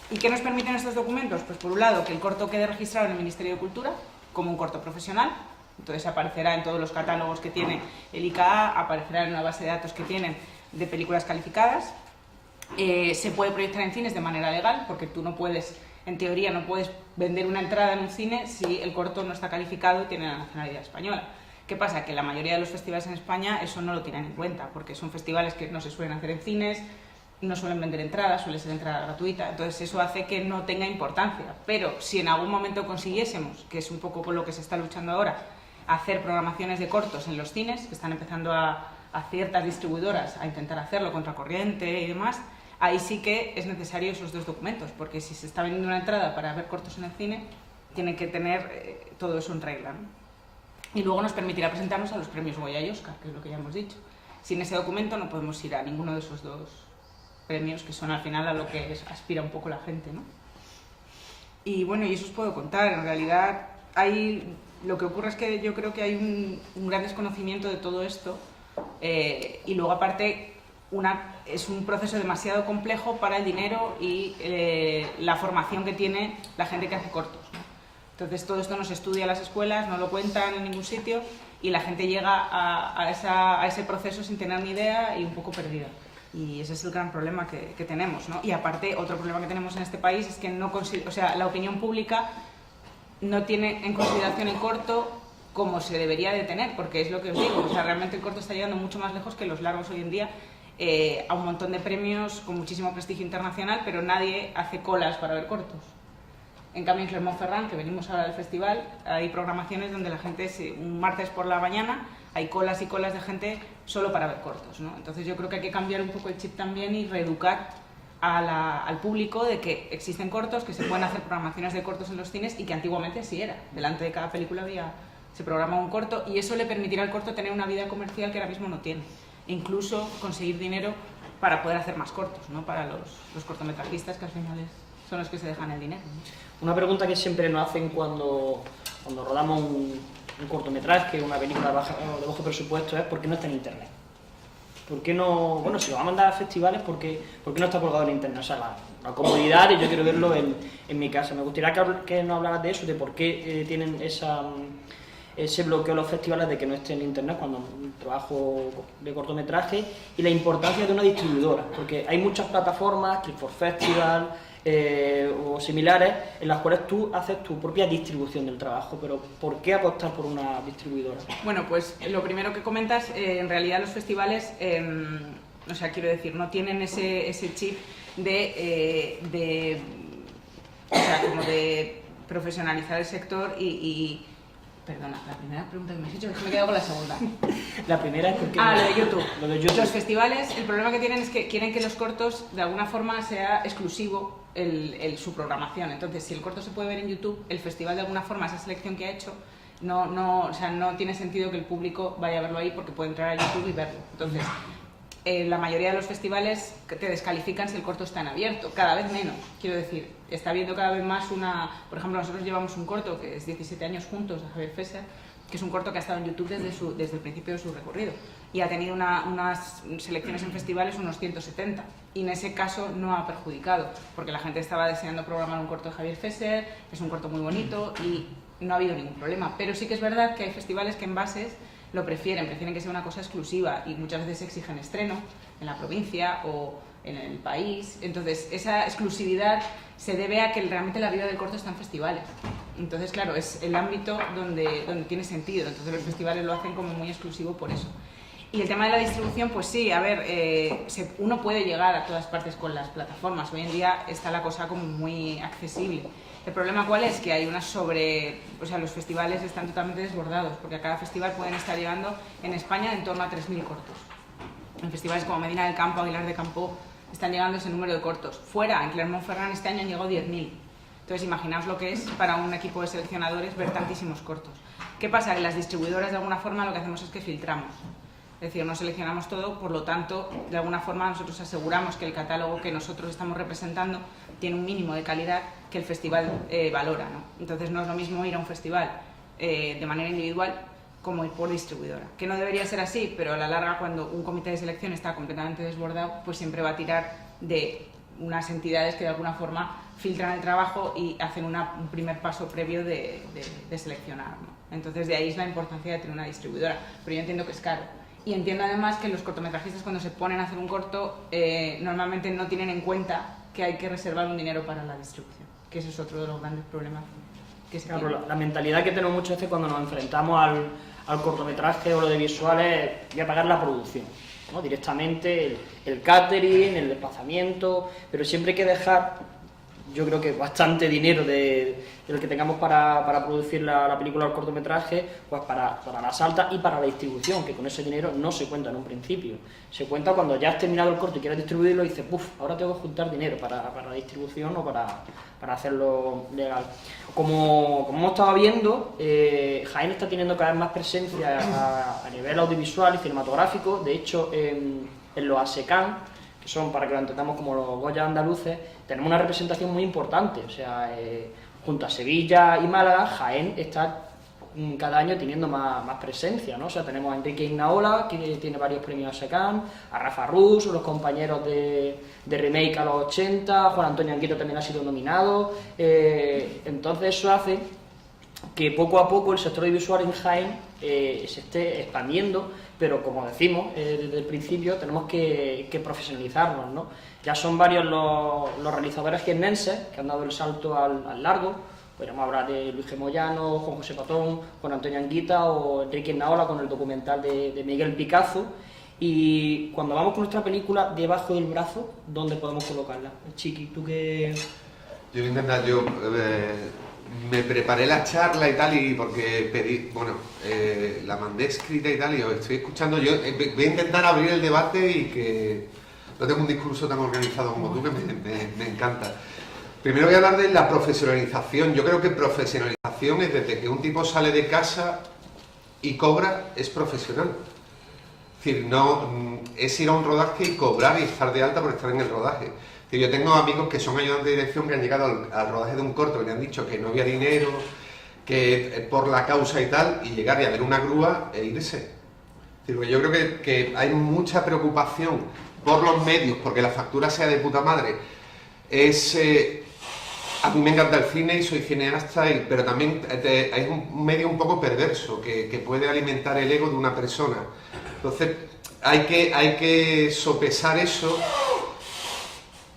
¿Y qué nos permiten estos documentos? Pues por un lado, que el corto quede registrado en el Ministerio de Cultura como un corto profesional, entonces aparecerá en todos los catálogos que tiene el ICA, aparecerá en una base de datos que tienen de películas calificadas. Se puede proyectar en cines de manera legal, porque tú no puedes, en teoría, no puedes vender una entrada en un cine si el corto no está calificado y tiene la nacionalidad española. ¿Qué pasa? Que la mayoría de los festivales en España eso no lo tienen en cuenta, porque son festivales que no se suelen hacer en cines, no suelen vender entradas, suele ser entrada gratuita, entonces eso hace que no tenga importancia. Pero si en algún momento consiguiésemos, que es un poco con lo que se está luchando ahora, hacer programaciones de cortos en los cines, que están empezando a a ciertas distribuidoras a intentar hacerlo contracorriente y demás, ahí sí que es necesario esos dos documentos, porque si se está vendiendo una entrada para ver cortos en el cine, tienen que tener todo eso en regla, ¿no? Y luego nos permitirá presentarnos a los premios Goya y Oscar, que es lo que ya hemos dicho. Sin ese documento no podemos ir a ninguno de esos dos premios, que son al final a lo que aspira un poco la gente, ¿no? Y bueno, y eso os puedo contar. En realidad, lo que ocurre es que yo creo que hay un gran desconocimiento de todo esto, y luego aparte es un proceso demasiado complejo para el dinero y la formación que tiene la gente que hace cortos, ¿no? Entonces todo esto no se estudia en las escuelas, no lo cuentan en ningún sitio y la gente llega a ese proceso sin tener ni idea y un poco perdida. Y ese es el gran problema que tenemos, ¿no? Y aparte, otro problema que tenemos en este país es que la opinión pública no tiene en consideración el corto como se debería de tener, porque es lo que os digo, o sea, realmente el corto está llegando mucho más lejos que los largos hoy en día, a un montón de premios con muchísimo prestigio internacional, pero nadie hace colas para ver cortos. En cambio, en Clermont-Ferrand, que venimos ahora del festival, hay programaciones donde la gente, un martes por la mañana, hay colas y colas de gente solo para ver cortos, ¿no? Entonces yo creo que hay que cambiar un poco el chip también y reeducar al público de que existen cortos, que se pueden hacer programaciones de cortos en los cines y que antiguamente sí era. Delante de cada película se programa un corto y eso le permitirá al corto tener una vida comercial que ahora mismo no tiene. Incluso conseguir dinero para poder hacer más cortos, ¿no? Para los cortometrajistas, que al final son los que se dejan el dinero, ¿no? Una pregunta que siempre nos hacen cuando rodamos un cortometraje, una película de bajo presupuesto, es ¿por qué no está en internet? ¿Por qué no? Bueno, si lo va a mandar a festivales, ¿por qué no está colgado en internet? O sea, la comodidad, y yo quiero verlo en mi casa. Me gustaría que nos hablaras de eso, de por qué tienen ese bloqueo los festivales de que no esté en internet cuando un trabajo de cortometraje, y la importancia de una distribuidora, porque hay muchas plataformas, Click4 Festival o similares, en las cuales tú haces tu propia distribución del trabajo, pero ¿por qué apostar por una distribuidora? Bueno, pues lo primero que comentas, en realidad los festivales, o sea, quiero decir, no tienen ese chip de profesionalizar el sector y perdona, la primera pregunta que me has hecho, es que me he quedado con la segunda. La primera es porque... lo de YouTube. Lo de YouTube. Los festivales, el problema que tienen es que quieren que los cortos, de alguna forma, sea exclusivo su programación. Entonces, si el corto se puede ver en YouTube, el festival, de alguna forma, esa selección que ha hecho, o sea, no tiene sentido que el público vaya a verlo ahí porque puede entrar a YouTube y verlo. Entonces, la mayoría de los festivales te descalifican si el corto está en abierto, cada vez menos. Quiero decir, está habiendo cada vez más por ejemplo, nosotros llevamos un corto que es 17 años juntos, de Javier Fesser, que es un corto que ha estado en YouTube desde el principio de su recorrido y ha tenido unas selecciones en festivales, unos 170, y en ese caso no ha perjudicado, porque la gente estaba deseando programar un corto de Javier Fesser, es un corto muy bonito y no ha habido ningún problema. Pero sí que es verdad que hay festivales que en bases lo prefieren que sea una cosa exclusiva y muchas veces exigen estreno en la provincia o en el país. Entonces, esa exclusividad se debe a que realmente la vida del corto está en festivales. Entonces, claro, es el ámbito donde tiene sentido. Entonces, los festivales lo hacen como muy exclusivo por eso. Y el tema de la distribución, pues sí, a ver, uno puede llegar a todas partes con las plataformas. Hoy en día está la cosa como muy accesible. El problema, ¿cuál es? Que hay los festivales están totalmente desbordados, porque a cada festival pueden estar llegando en España en torno a 3.000 cortos. En festivales como Medina del Campo, Aguilar de Campo, están llegando ese número de cortos. Fuera, en Clermont-Ferrand este año han llegado 10.000. Entonces, imaginaos lo que es para un equipo de seleccionadores ver tantísimos cortos. ¿Qué pasa? Que las distribuidoras, de alguna forma, lo que hacemos es que filtramos. Es decir, no seleccionamos todo, por lo tanto, de alguna forma nosotros aseguramos que el catálogo que nosotros estamos representando tiene un mínimo de calidad que el festival valora, ¿no? Entonces no es lo mismo ir a un festival de manera individual como ir por distribuidora. Que no debería ser así, pero a la larga, cuando un comité de selección está completamente desbordado, pues siempre va a tirar de unas entidades que de alguna forma filtran el trabajo y hacen un primer paso previo de seleccionar, ¿no? Entonces de ahí es la importancia de tener una distribuidora, pero yo entiendo que es caro. Y entiendo además que los cortometrajistas, cuando se ponen a hacer un corto, normalmente no tienen en cuenta que hay que reservar un dinero para la distribución, que ese es otro de los grandes problemas que se tienen. La mentalidad que tenemos muchas veces cuando nos enfrentamos al cortometraje o lo de visuales es voy a pagar la producción, ¿no? Directamente el catering, el desplazamiento, pero siempre hay que dejar, yo creo que bastante dinero del que tengamos para producir la película o el cortometraje, pues para las altas y para la distribución, que con ese dinero no se cuenta en un principio. Se cuenta cuando ya has terminado el corto y quieres distribuirlo y dices, puf, ahora tengo que juntar dinero para la distribución o para hacerlo legal. Como hemos estado viendo, Jaén está teniendo cada vez más presencia a nivel audiovisual y cinematográfico. De hecho, en los ASECAN, que son, para que lo entendamos, como los Goya andaluces, tenemos una representación muy importante. O sea, junto a Sevilla y Málaga, Jaén está cada año teniendo más presencia, ¿no? O sea, tenemos a Enrique Ignaola, que tiene varios premios ASECAN, a Rafa Rus, los compañeros de Remake a los 80, Juan Antonio Anguito también ha sido nominado. Entonces eso hace que poco a poco el sector audiovisual en Jaén se esté expandiendo, pero como decimos desde el principio, tenemos que profesionalizarnos, ¿no? Ya son varios los realizadores jiennenses que han dado el salto al largo. Podríamos hablar de Luis G. Moyano, Juan José Patón, Juan Antonio Anguita o Enrique Ignaola con el documental de Miguel Picazo. Y cuando vamos con nuestra película debajo del brazo, ¿dónde podemos colocarla? Chiqui, ¿tú qué...? Yo voy a intentar, me preparé la charla y tal, y porque pedí, la mandé escrita y tal, y os estoy escuchando. Yo voy a intentar abrir el debate y que no tengo un discurso tan organizado como tú, que me encanta. Primero voy a hablar de la profesionalización. Yo creo que profesionalización es desde que un tipo sale de casa y cobra, es profesional. Es decir, no es ir a un rodaje y cobrar y estar de alta por estar en el rodaje. Es decir, yo tengo amigos que son ayudantes de dirección que han llegado al rodaje de un corto, que le han dicho que no había dinero, que por la causa y tal, y llegar y a ver una grúa e irse. Es decir, yo creo que hay mucha preocupación por los medios, porque la factura sea de puta madre. A mí me encanta el cine y soy cineasta, pero también es un medio un poco perverso que puede alimentar el ego de una persona. Entonces hay que sopesar eso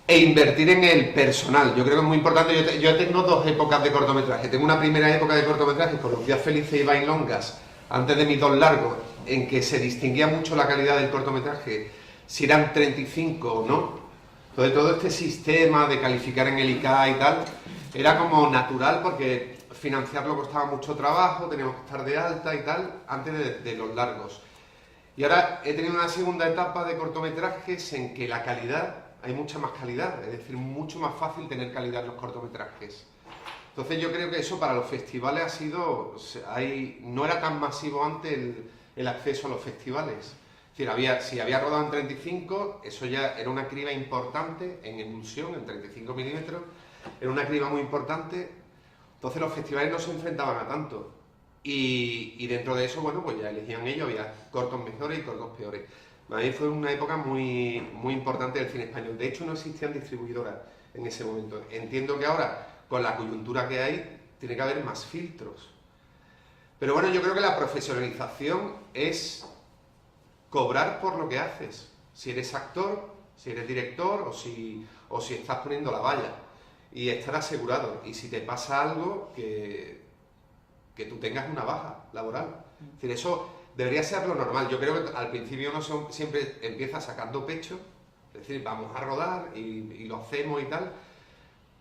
e invertir en el personal. Yo creo que es muy importante. Yo tengo dos épocas de cortometraje. Tengo una primera época de cortometraje con Los días felices y Bailongas, antes de mis dos largos, en que se distinguía mucho la calidad del cortometraje, si eran 35 o no. Entonces todo este sistema de calificar en el ICA y tal era como natural, porque financiarlo costaba mucho trabajo, teníamos que estar de alta y tal, antes de los largos. Y ahora he tenido una segunda etapa de cortometrajes en que la calidad, hay mucha más calidad, es decir, mucho más fácil tener calidad en los cortometrajes. Entonces yo creo que eso para los festivales ha sido, no era tan masivo antes el acceso a los festivales. Es decir, si había rodado en 35, eso ya era una criba importante en emulsión, en 35 milímetros, era una criba muy importante. Entonces los festivales no se enfrentaban a tanto. Y dentro de eso, pues ya elegían ellos, había cortos mejores y cortos peores. Para mí fue una época muy, muy importante del cine español. De hecho, no existían distribuidoras en ese momento. Entiendo que ahora, con la coyuntura que hay, tiene que haber más filtros. Pero bueno, yo creo que la profesionalización es cobrar por lo que haces, si eres actor, si eres director o si estás poniendo la valla, y estar asegurado, y si te pasa algo que tú tengas una baja laboral. Es decir, eso debería ser lo normal. Yo creo que al principio uno siempre empieza sacando pecho, es decir, vamos a rodar y lo hacemos y tal,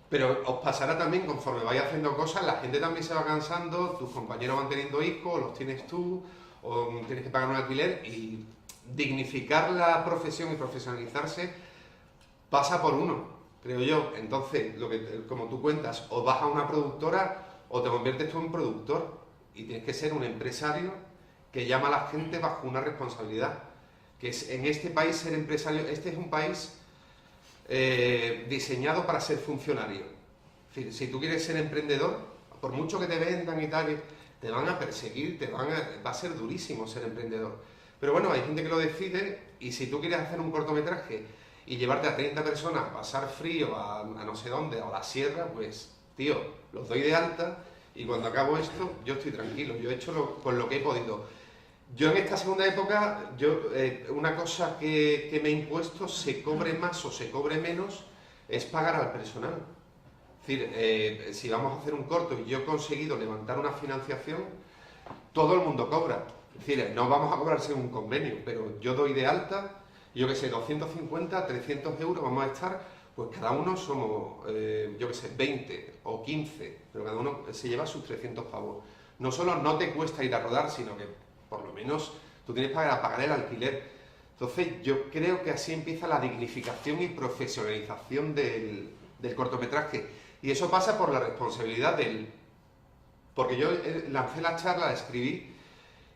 pero os pasará también, conforme vais haciendo cosas, la gente también se va cansando, tus compañeros van teniendo hijos, los tienes tú, o tienes que pagar un alquiler, y dignificar la profesión y profesionalizarse pasa por uno, creo yo. Entonces, como tú cuentas, o vas a una productora o te conviertes tú en productor, y tienes que ser un empresario que llama a la gente bajo una responsabilidad, que es en este país ser empresario. Este es un país diseñado para ser funcionario. Es decir, si tú quieres ser emprendedor, por mucho que te vendan y tal, te van a perseguir, va a ser durísimo ser emprendedor. Pero bueno, hay gente que lo decide, y si tú quieres hacer un cortometraje y llevarte a 30 personas a pasar frío a no sé dónde, a la sierra, pues, tío, los doy de alta, y cuando acabo esto, yo estoy tranquilo, yo he hecho con lo que he podido. Yo en esta segunda época, una cosa que me he impuesto, se cobre más o se cobre menos, es pagar al personal. Es decir, si vamos a hacer un corto y yo he conseguido levantar una financiación, todo el mundo cobra. Es decir, no vamos a cobrar según un convenio, pero yo doy de alta, yo que sé, 250, 300 euros vamos a estar, pues cada uno somos, yo qué sé, 20 o 15, pero cada uno se lleva sus 300 pavos. No solo no te cuesta ir a rodar, sino que por lo menos tú tienes para pagar el alquiler. Entonces yo creo que así empieza la dignificación y profesionalización del cortometraje. Y eso pasa por la responsabilidad del... Porque yo lancé la charla, la escribí,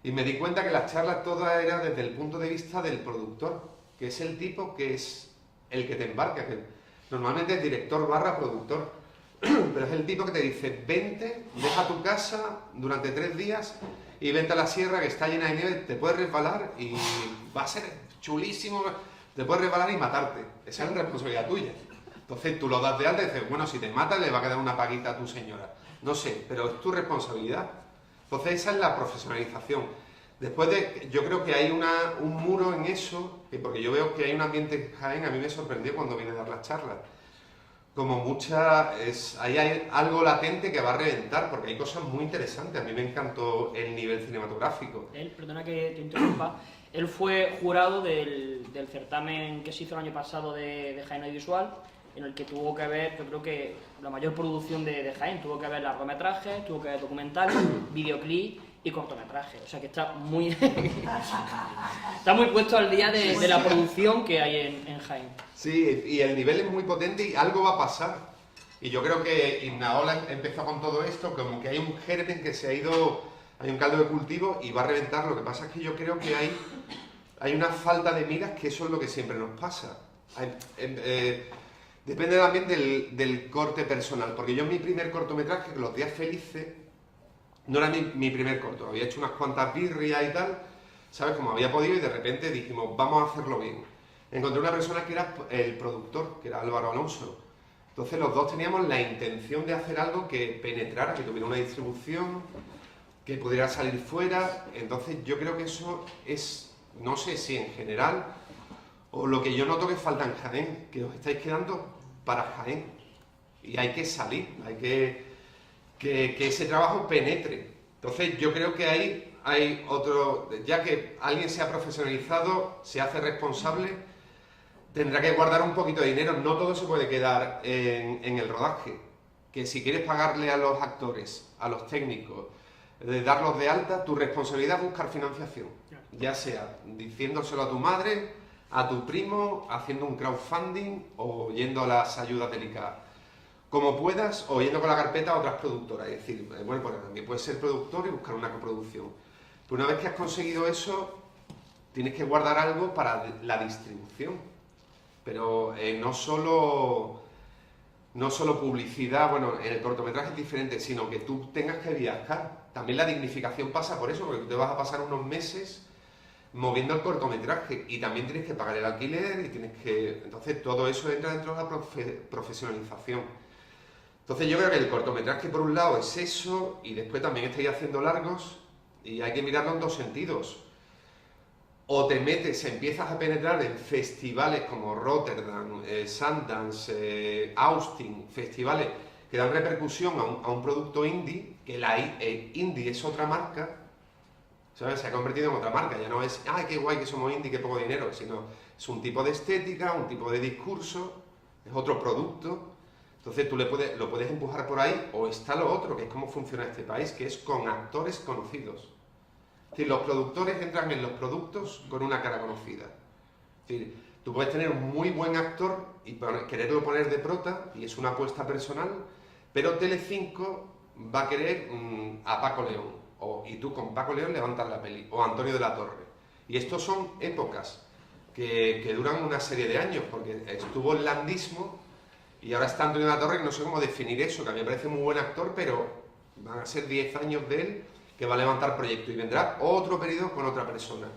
y me di cuenta que la charla toda era desde el punto de vista del productor, que es el tipo que es el que te embarca, que normalmente es director / productor, pero es el tipo que te dice, vente, deja tu casa durante 3 días y vente a la sierra que está llena de nieve, te puedes resbalar y va a ser chulísimo, te puedes resbalar y matarte, esa es la responsabilidad tuya. Entonces tú lo das de alta y dices, bueno, si te matas le va a quedar una paguita a tu señora. No sé, pero es tu responsabilidad. Entonces esa es la profesionalización. Después yo creo que hay un muro en eso, porque yo veo que hay un ambiente en Jaén, a mí me sorprendió cuando vine a dar las charlas. Como ahí hay algo latente que va a reventar, porque hay cosas muy interesantes. A mí me encantó el nivel cinematográfico. Él, perdona que te interrumpa, él fue jurado del certamen que se hizo el año pasado de Jaén Audiovisual, en el que tuvo que ver, yo creo que la mayor producción de Jaén, tuvo que ver largometrajes, tuvo que ver documentales, videoclip y cortometrajes. O sea que está muy está muy puesto al día de la producción que hay en Jaén. Sí, y el nivel es muy potente y algo va a pasar. Y yo creo que Innaola empezó con todo esto, como que hay un germen que se ha ido, hay un caldo de cultivo y va a reventar. Lo que pasa es que yo creo que hay una falta de miras, que eso es lo que siempre nos pasa. Depende también del corte personal, porque yo mi primer cortometraje, Los Días Felices, no era mi primer corto, había hecho unas cuantas birrias y tal, ¿sabes? Como había podido y de repente dijimos, vamos a hacerlo bien. Encontré una persona que era el productor, que era Álvaro Alonso. Entonces los dos teníamos la intención de hacer algo que penetrara, que tuviera una distribución, que pudiera salir fuera. Entonces yo creo que eso es, no sé si en general, o lo que yo noto que falta en Jaén, que os estáis quedando para Jaén. Y hay que salir, hay que ese trabajo penetre. Entonces yo creo que ahí hay otro, ya que alguien se ha profesionalizado, se hace responsable, tendrá que guardar un poquito de dinero. No todo se puede quedar en el rodaje. Que si quieres pagarle a los actores, a los técnicos, darlos de alta, tu responsabilidad es buscar financiación. Ya sea diciéndoselo a tu madre, a tu primo, haciendo un crowdfunding o yendo a las ayudas delicadas. Como puedas, o yendo con la carpeta a otras productoras. Es decir, bueno, pues también puedes ser productor y buscar una coproducción. Pero una vez que has conseguido eso, tienes que guardar algo para la distribución. Pero no solo publicidad, bueno, en el cortometraje es diferente, sino que tú tengas que viajar. También la dignificación pasa por eso, porque tú te vas a pasar unos meses moviendo el cortometraje y también tienes que pagar el alquiler y tienes que... Entonces todo eso entra dentro de la profesionalización. Entonces yo creo que el cortometraje por un lado es eso, y después también estáis haciendo largos y hay que mirarlo en dos sentidos. O te metes, empiezas a penetrar en festivales como Rotterdam, Sundance, Austin, festivales que dan repercusión a un producto indie, que indie es otra marca, ¿sabes? Se ha convertido en otra marca, ya no es, ¡ay, qué guay que somos indie, qué poco dinero!, sino es un tipo de estética, un tipo de discurso, es otro producto. Entonces tú lo puedes empujar por ahí, o está lo otro, que es cómo funciona este país, que es con actores conocidos. Es decir, los productores entran en los productos con una cara conocida. Es decir, tú puedes tener un muy buen actor y quererlo poner de prota, y es una apuesta personal, pero Telecinco va a querer a Paco León, y tú con Paco León levantas la peli, o Antonio de la Torre. Y estos son épocas que duran una serie de años, porque estuvo el landismo, y ahora está Antonio de la Torre, que no sé cómo definir eso, que a mí me parece muy buen actor, pero van a ser 10 años de él, que va a levantar proyecto, y vendrá otro periodo con otra persona.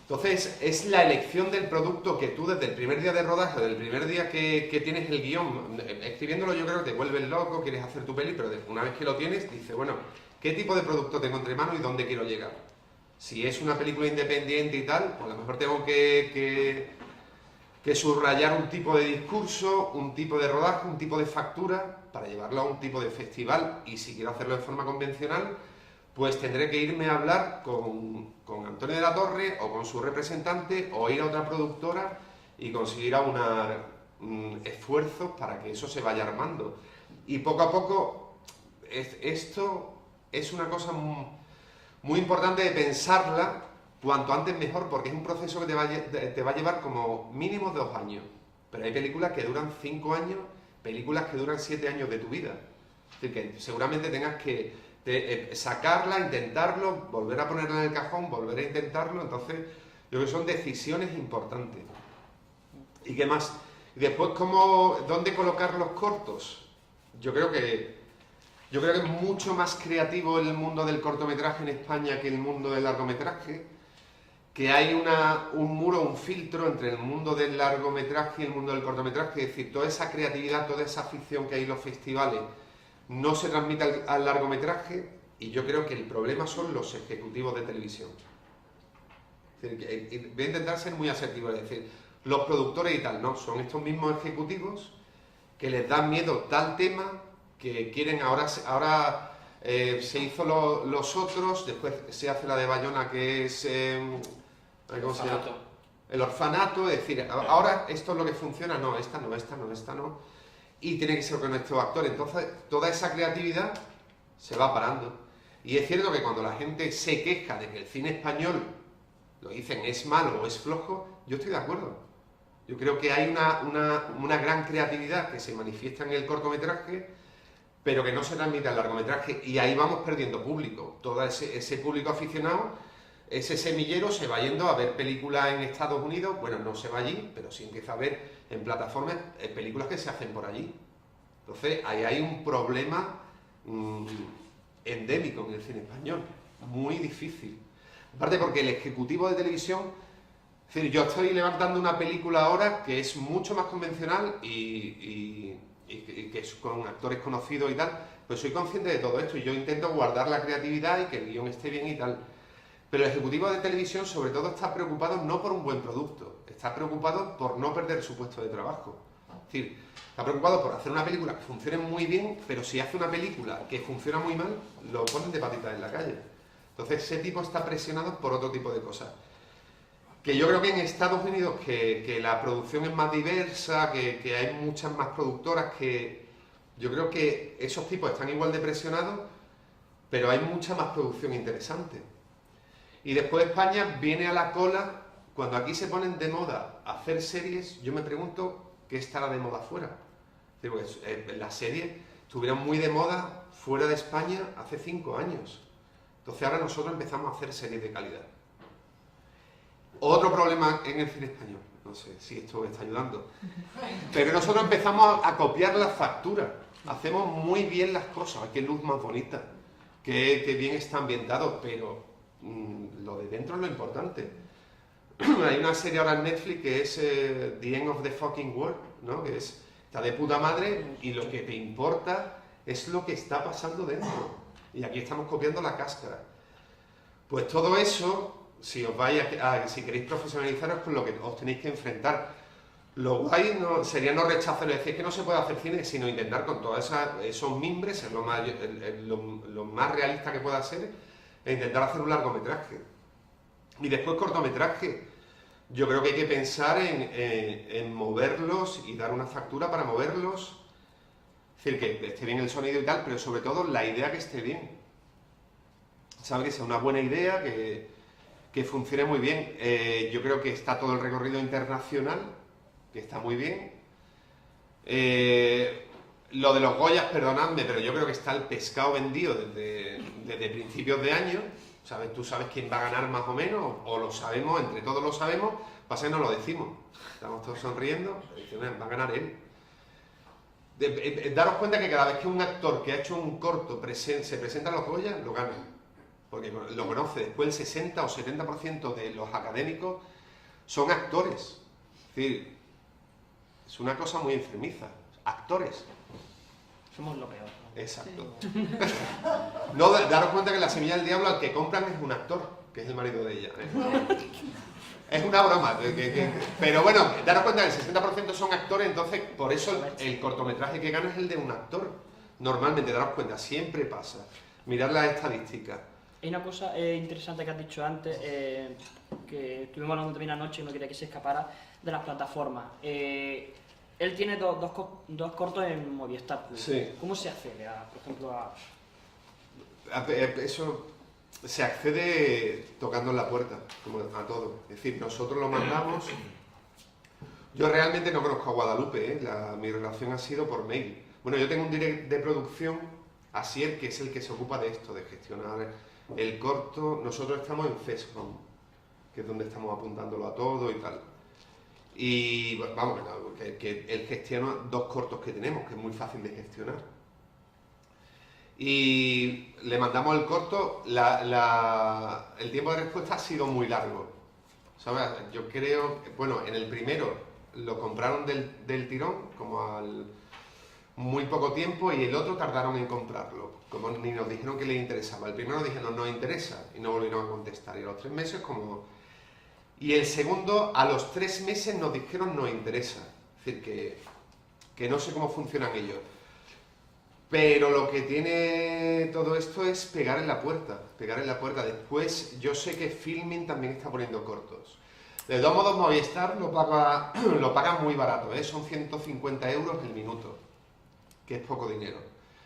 Entonces, es la elección del producto que tú desde el primer día de rodaje, desde el primer día que tienes el guión, escribiéndolo yo creo que te vuelves loco, quieres hacer tu peli, pero una vez que lo tienes, dices, bueno, ¿qué tipo de producto tengo entre manos y dónde quiero llegar? Si es una película independiente y tal, pues a lo mejor tengo que subrayar un tipo de discurso, un tipo de rodaje, un tipo de factura, para llevarlo a un tipo de festival, y si quiero hacerlo de forma convencional, pues tendré que irme a hablar con Antonio de la Torre o con su representante, o ir a otra productora y conseguir aunar esfuerzos para que eso se vaya armando. Y poco a poco, esto es una cosa muy importante de pensarla cuanto antes mejor, porque es un proceso que te va a llevar como mínimo 2 años. Pero hay películas que duran 5 años, películas que duran 7 años de tu vida. Es decir, que seguramente tengas que sacarla, intentarlo, volver a ponerla en el cajón, volver a intentarlo. Entonces, yo creo que son decisiones importantes. ¿Y qué más? Y después, ¿dónde colocar los cortos? Yo creo que es mucho más creativo el mundo del cortometraje en España que el mundo del largometraje, que hay un muro, un filtro entre el mundo del largometraje y el mundo del cortometraje, es decir, toda esa creatividad, toda esa ficción que hay en los festivales no se transmite al largometraje, y yo creo que el problema son los ejecutivos de televisión. Es decir, voy a intentar ser muy asertivo, es decir, los productores y tal, no, son estos mismos ejecutivos que les dan miedo tal tema que quieren ahora se hizo los otros, después se hace la de Bayona que es ¿cómo se llama? El orfanato, es decir, ahora esto es lo que funciona, no, esta no, y tiene que ser con estos actores. Entonces toda esa creatividad se va parando, y es cierto que cuando la gente se queja de que el cine español, lo dicen, es malo o es flojo, yo estoy de acuerdo. Yo creo que hay una gran creatividad que se manifiesta en el cortometraje, pero que no se transmite al largometraje, y ahí vamos perdiendo público. Todo ese público aficionado, ese semillero se va yendo a ver películas en Estados Unidos, bueno, no se va allí, pero sí empieza a ver en plataformas películas que se hacen por allí. Entonces, ahí hay un problema endémico en el cine español, muy difícil. Aparte porque el ejecutivo de televisión, es decir, yo estoy levantando una película ahora que es mucho más convencional y que es con actores conocidos y tal, pues soy consciente de todo esto y yo intento guardar la creatividad y que el guión esté bien y tal. Pero el ejecutivo de televisión sobre todo está preocupado no por un buen producto, está preocupado por no perder su puesto de trabajo. Es decir, está preocupado por hacer una película que funcione muy bien, pero si hace una película que funciona muy mal, lo ponen de patitas en la calle. Entonces ese tipo está presionado por otro tipo de cosas. Que yo creo que en Estados Unidos, que la producción es más diversa, que hay muchas más productoras, que yo creo que esos tipos están igual de presionados, pero hay mucha más producción interesante. Y después España viene a la cola. Cuando aquí se ponen de moda hacer series, yo me pregunto qué estará de moda fuera. Las series estuvieron muy de moda fuera de España hace 5 años. Entonces ahora nosotros empezamos a hacer series de calidad. Otro problema en el cine español, no sé si esto me está ayudando, pero nosotros empezamos a copiar las facturas, hacemos muy bien las cosas, qué luz más bonita, qué bien está ambientado, pero lo de dentro es lo importante. Hay una serie ahora en Netflix que es The End of the Fucking World, ¿no? Que está de puta madre y lo que te importa es lo que está pasando dentro, y aquí estamos copiando la cáscara. Pues todo eso, si queréis profesionalizaros, con lo que os tenéis que enfrentar. Lo guay sería no rechazarlo, decir que no se puede hacer cine, sino intentar con todos esos mimbres, ser lo más realista que pueda ser, e intentar hacer un largometraje. Y después cortometraje. Yo creo que hay que pensar en moverlos y dar una factura para moverlos. Es decir, que esté bien el sonido y tal, pero sobre todo la idea que esté bien. ¿Sabe? Que sea una buena idea, que funcione muy bien. Yo creo que está todo el recorrido internacional, que está muy bien. Lo de los Goyas, perdonadme, pero yo creo que está el pescado vendido desde principios de año. ¿Sabes? Tú sabes quién va a ganar más o menos, o lo sabemos, entre todos lo sabemos, pasa que no lo decimos. Estamos todos sonriendo, va a ganar él. Daros cuenta que cada vez que un actor que ha hecho un corto se presenta a los Goyas, lo gana. Porque lo conoce. Después el 60 o 70% de los académicos son actores. Es decir, es una cosa muy enfermiza. Actores. Somos lo peor, ¿no? Exacto. No, daros cuenta que La Semilla del Diablo al que compran es un actor, que es el marido de ella. Es una broma. Pero bueno, daros cuenta que el 60% son actores, entonces por eso el cortometraje que gana es el de un actor. Normalmente, daros cuenta, siempre pasa. Mirad las estadísticas. Hay una cosa interesante que has dicho antes, que estuvimos hablando también anoche y no quería que se escapara, de las plataformas. Él tiene dos cortos en Movistar Plus. Sí. ¿Cómo se accede, por ejemplo, a...? Eso se accede tocando en la puerta, como a todo. Es decir, nosotros lo mandamos. Yo realmente no conozco a Guadalupe, ¿eh? Mi relación ha sido por mail. Bueno, yo tengo un direct de producción, Asier, que es el que se ocupa de esto, de gestionar el corto. Nosotros estamos en FESCOM, que es donde estamos apuntándolo a todo y tal. Y vamos, que él gestiona 2 cortos que tenemos, que es muy fácil de gestionar. Y le mandamos el corto, el tiempo de respuesta ha sido muy largo. ¿Sabes? Yo creo, bueno, en el primero lo compraron del tirón, como al muy poco tiempo, y el otro tardaron en comprarlo, como ni nos dijeron que les interesaba. El primero dijeron no nos interesa y no volvieron a contestar, y a los 3 meses como... Y el segundo, a los 3 meses nos dijeron nos interesa. Es decir, que no sé cómo funcionan ellos. Pero lo que tiene todo esto es pegar en la puerta, pegar en la puerta. Después, yo sé que Filmin también está poniendo cortos. De todos modos, Movistar lo paga muy barato, ¿eh? Son 150 euros el minuto, que es poco dinero.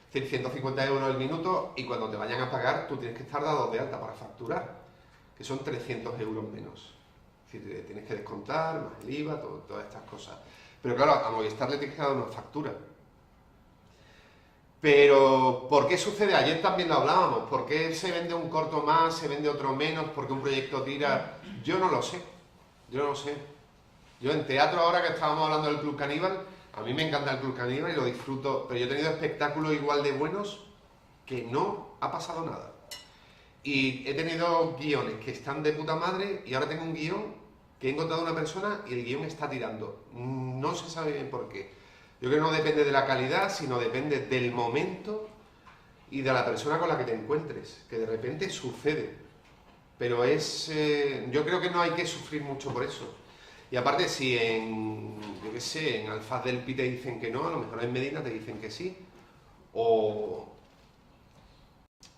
Es decir, 150 euros el minuto, y cuando te vayan a pagar, tú tienes que estar dado de alta para facturar, que son 300 euros menos. Es decir, tienes que descontar, más el IVA, todas estas cosas. Pero claro, a Movistar le tienes que dar una factura. Pero, ¿por qué sucede? Ayer también lo hablábamos. ¿Por qué se vende un corto más, se vende otro menos? ¿Por qué un proyecto tira? Yo no lo sé. Yo no lo sé. Yo en teatro, ahora que estábamos hablando del Club Caníbal, a mí me encanta el Club Caníbal y lo disfruto, pero yo he tenido espectáculos igual de buenos que no ha pasado nada. Y he tenido guiones que están de puta madre, y ahora tengo un guión que he encontrado una persona y el guión está tirando. No se sabe bien por qué. Yo creo que no depende de la calidad, sino depende del momento y de la persona con la que te encuentres, que de repente sucede. Pero yo creo que no hay que sufrir mucho por eso. Y aparte, si yo qué sé, en Alfaz del Pi te dicen que no, a lo mejor en Medina te dicen que sí. O...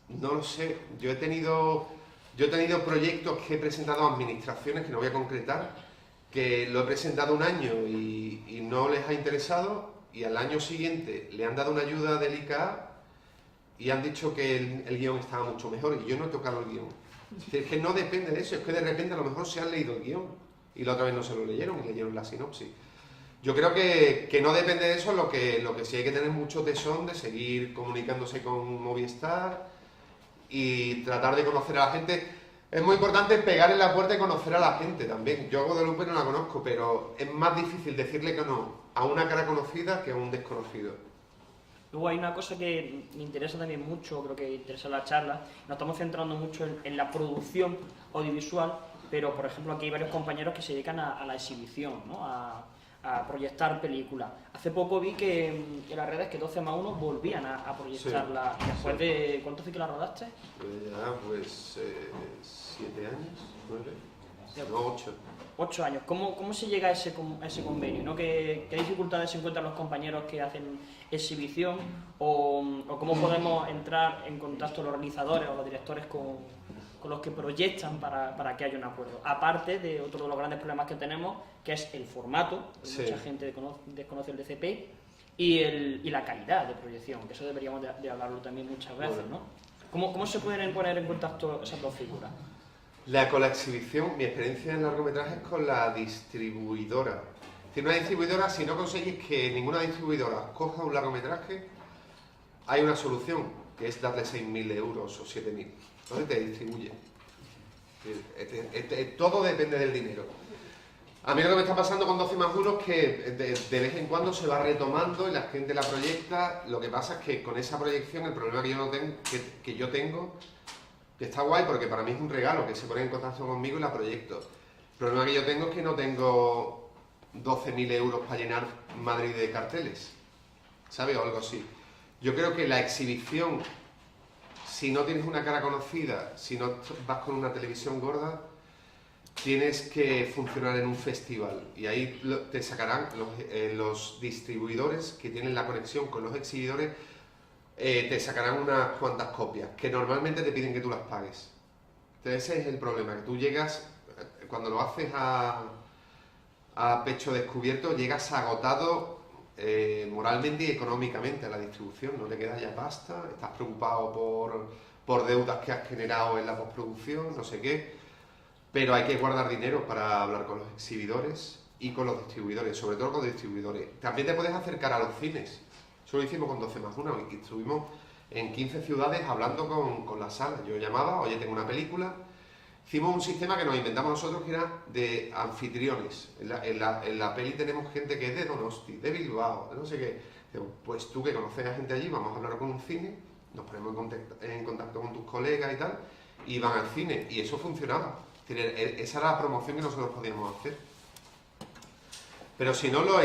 no lo sé. Yo he tenido proyectos que he presentado a administraciones, que no voy a concretar, que lo he presentado un año y no les ha interesado, y al año siguiente le han dado una ayuda del ICA y han dicho que el guión estaba mucho mejor, y yo no he tocado el guión. Es que no depende de eso, es que de repente a lo mejor se han leído el guión y la otra vez no se lo leyeron y leyeron la sinopsis. Yo creo que no depende de eso. Lo que sí hay que tener mucho tesón de seguir comunicándose con Movistar y tratar de conocer a la gente. Es muy importante pegar en la puerta y conocer a la gente también. Yo a Guadalupe no la conozco, pero es más difícil decirle que no a una cara conocida que a un desconocido. Luego hay una cosa que me interesa también mucho, creo que interesa la charla. Nos estamos centrando mucho en la producción audiovisual, pero por ejemplo aquí hay varios compañeros que se dedican a la exhibición, ¿no? a proyectar películas. Hace poco vi que en las redes que 12+1 volvían a proyectarla. Sí, después de... ¿Cuánto hace que la rodaste? Pues 7 años, 9, no 8. 8 años. ¿Cómo se llega a ese convenio, ¿no? ¿Qué dificultades se encuentran los compañeros que hacen exhibición? ¿O cómo podemos entrar en contacto los realizadores o los directores con los que proyectan para que haya un acuerdo? Aparte de otro de los grandes problemas que tenemos, que es el formato, sí. Mucha gente desconoce el DCP, y la calidad de proyección, que eso deberíamos de hablarlo también muchas veces, ¿no? ¿Cómo se pueden poner en contacto esas dos figuras? Con la exhibición, mi experiencia en largometraje es con la distribuidora. Si una distribuidora, si no conseguís que ninguna distribuidora coja un largometraje, hay una solución, que es darle 6.000 euros o 7.000. Entonces te distribuye. Todo depende del dinero. A mí lo que me está pasando con 12+1 es que de vez en cuando se va retomando y la gente la proyecta. Lo que pasa es que con esa proyección, el problema que yo tengo, que está guay porque para mí es un regalo, que se pone en contacto conmigo y la proyecto. El problema que yo tengo es que no tengo 12.000 euros para llenar Madrid de carteles, ¿sabes? O algo así. Yo creo que la exhibición, si no tienes una cara conocida, si no vas con una televisión gorda, tienes que funcionar en un festival. Y ahí te sacarán los distribuidores que tienen la conexión con los exhibidores, te sacarán unas cuantas copias, que normalmente te piden que tú las pagues. Entonces ese es el problema, que tú llegas, cuando lo haces a pecho descubierto, llegas agotado moralmente y económicamente a la distribución, no te queda ya pasta, estás preocupado por deudas que has generado en la postproducción, no sé qué, pero hay que guardar dinero para hablar con los exhibidores y con los distribuidores, sobre todo con los distribuidores. También te puedes acercar a los cines, eso lo hicimos con 12+1 y estuvimos en 15 ciudades hablando con las salas. Yo llamaba, oye, tengo una película. Hicimos un sistema que nos inventamos nosotros que era de anfitriones. En la peli tenemos gente que es de Donosti, de Bilbao, de no sé qué. Pues tú que conoces a gente allí, vamos a hablar con un cine, nos ponemos en contacto con tus colegas y tal, y van al cine. Y eso funcionaba. Esa era la promoción que nosotros podíamos hacer. Pero si no, los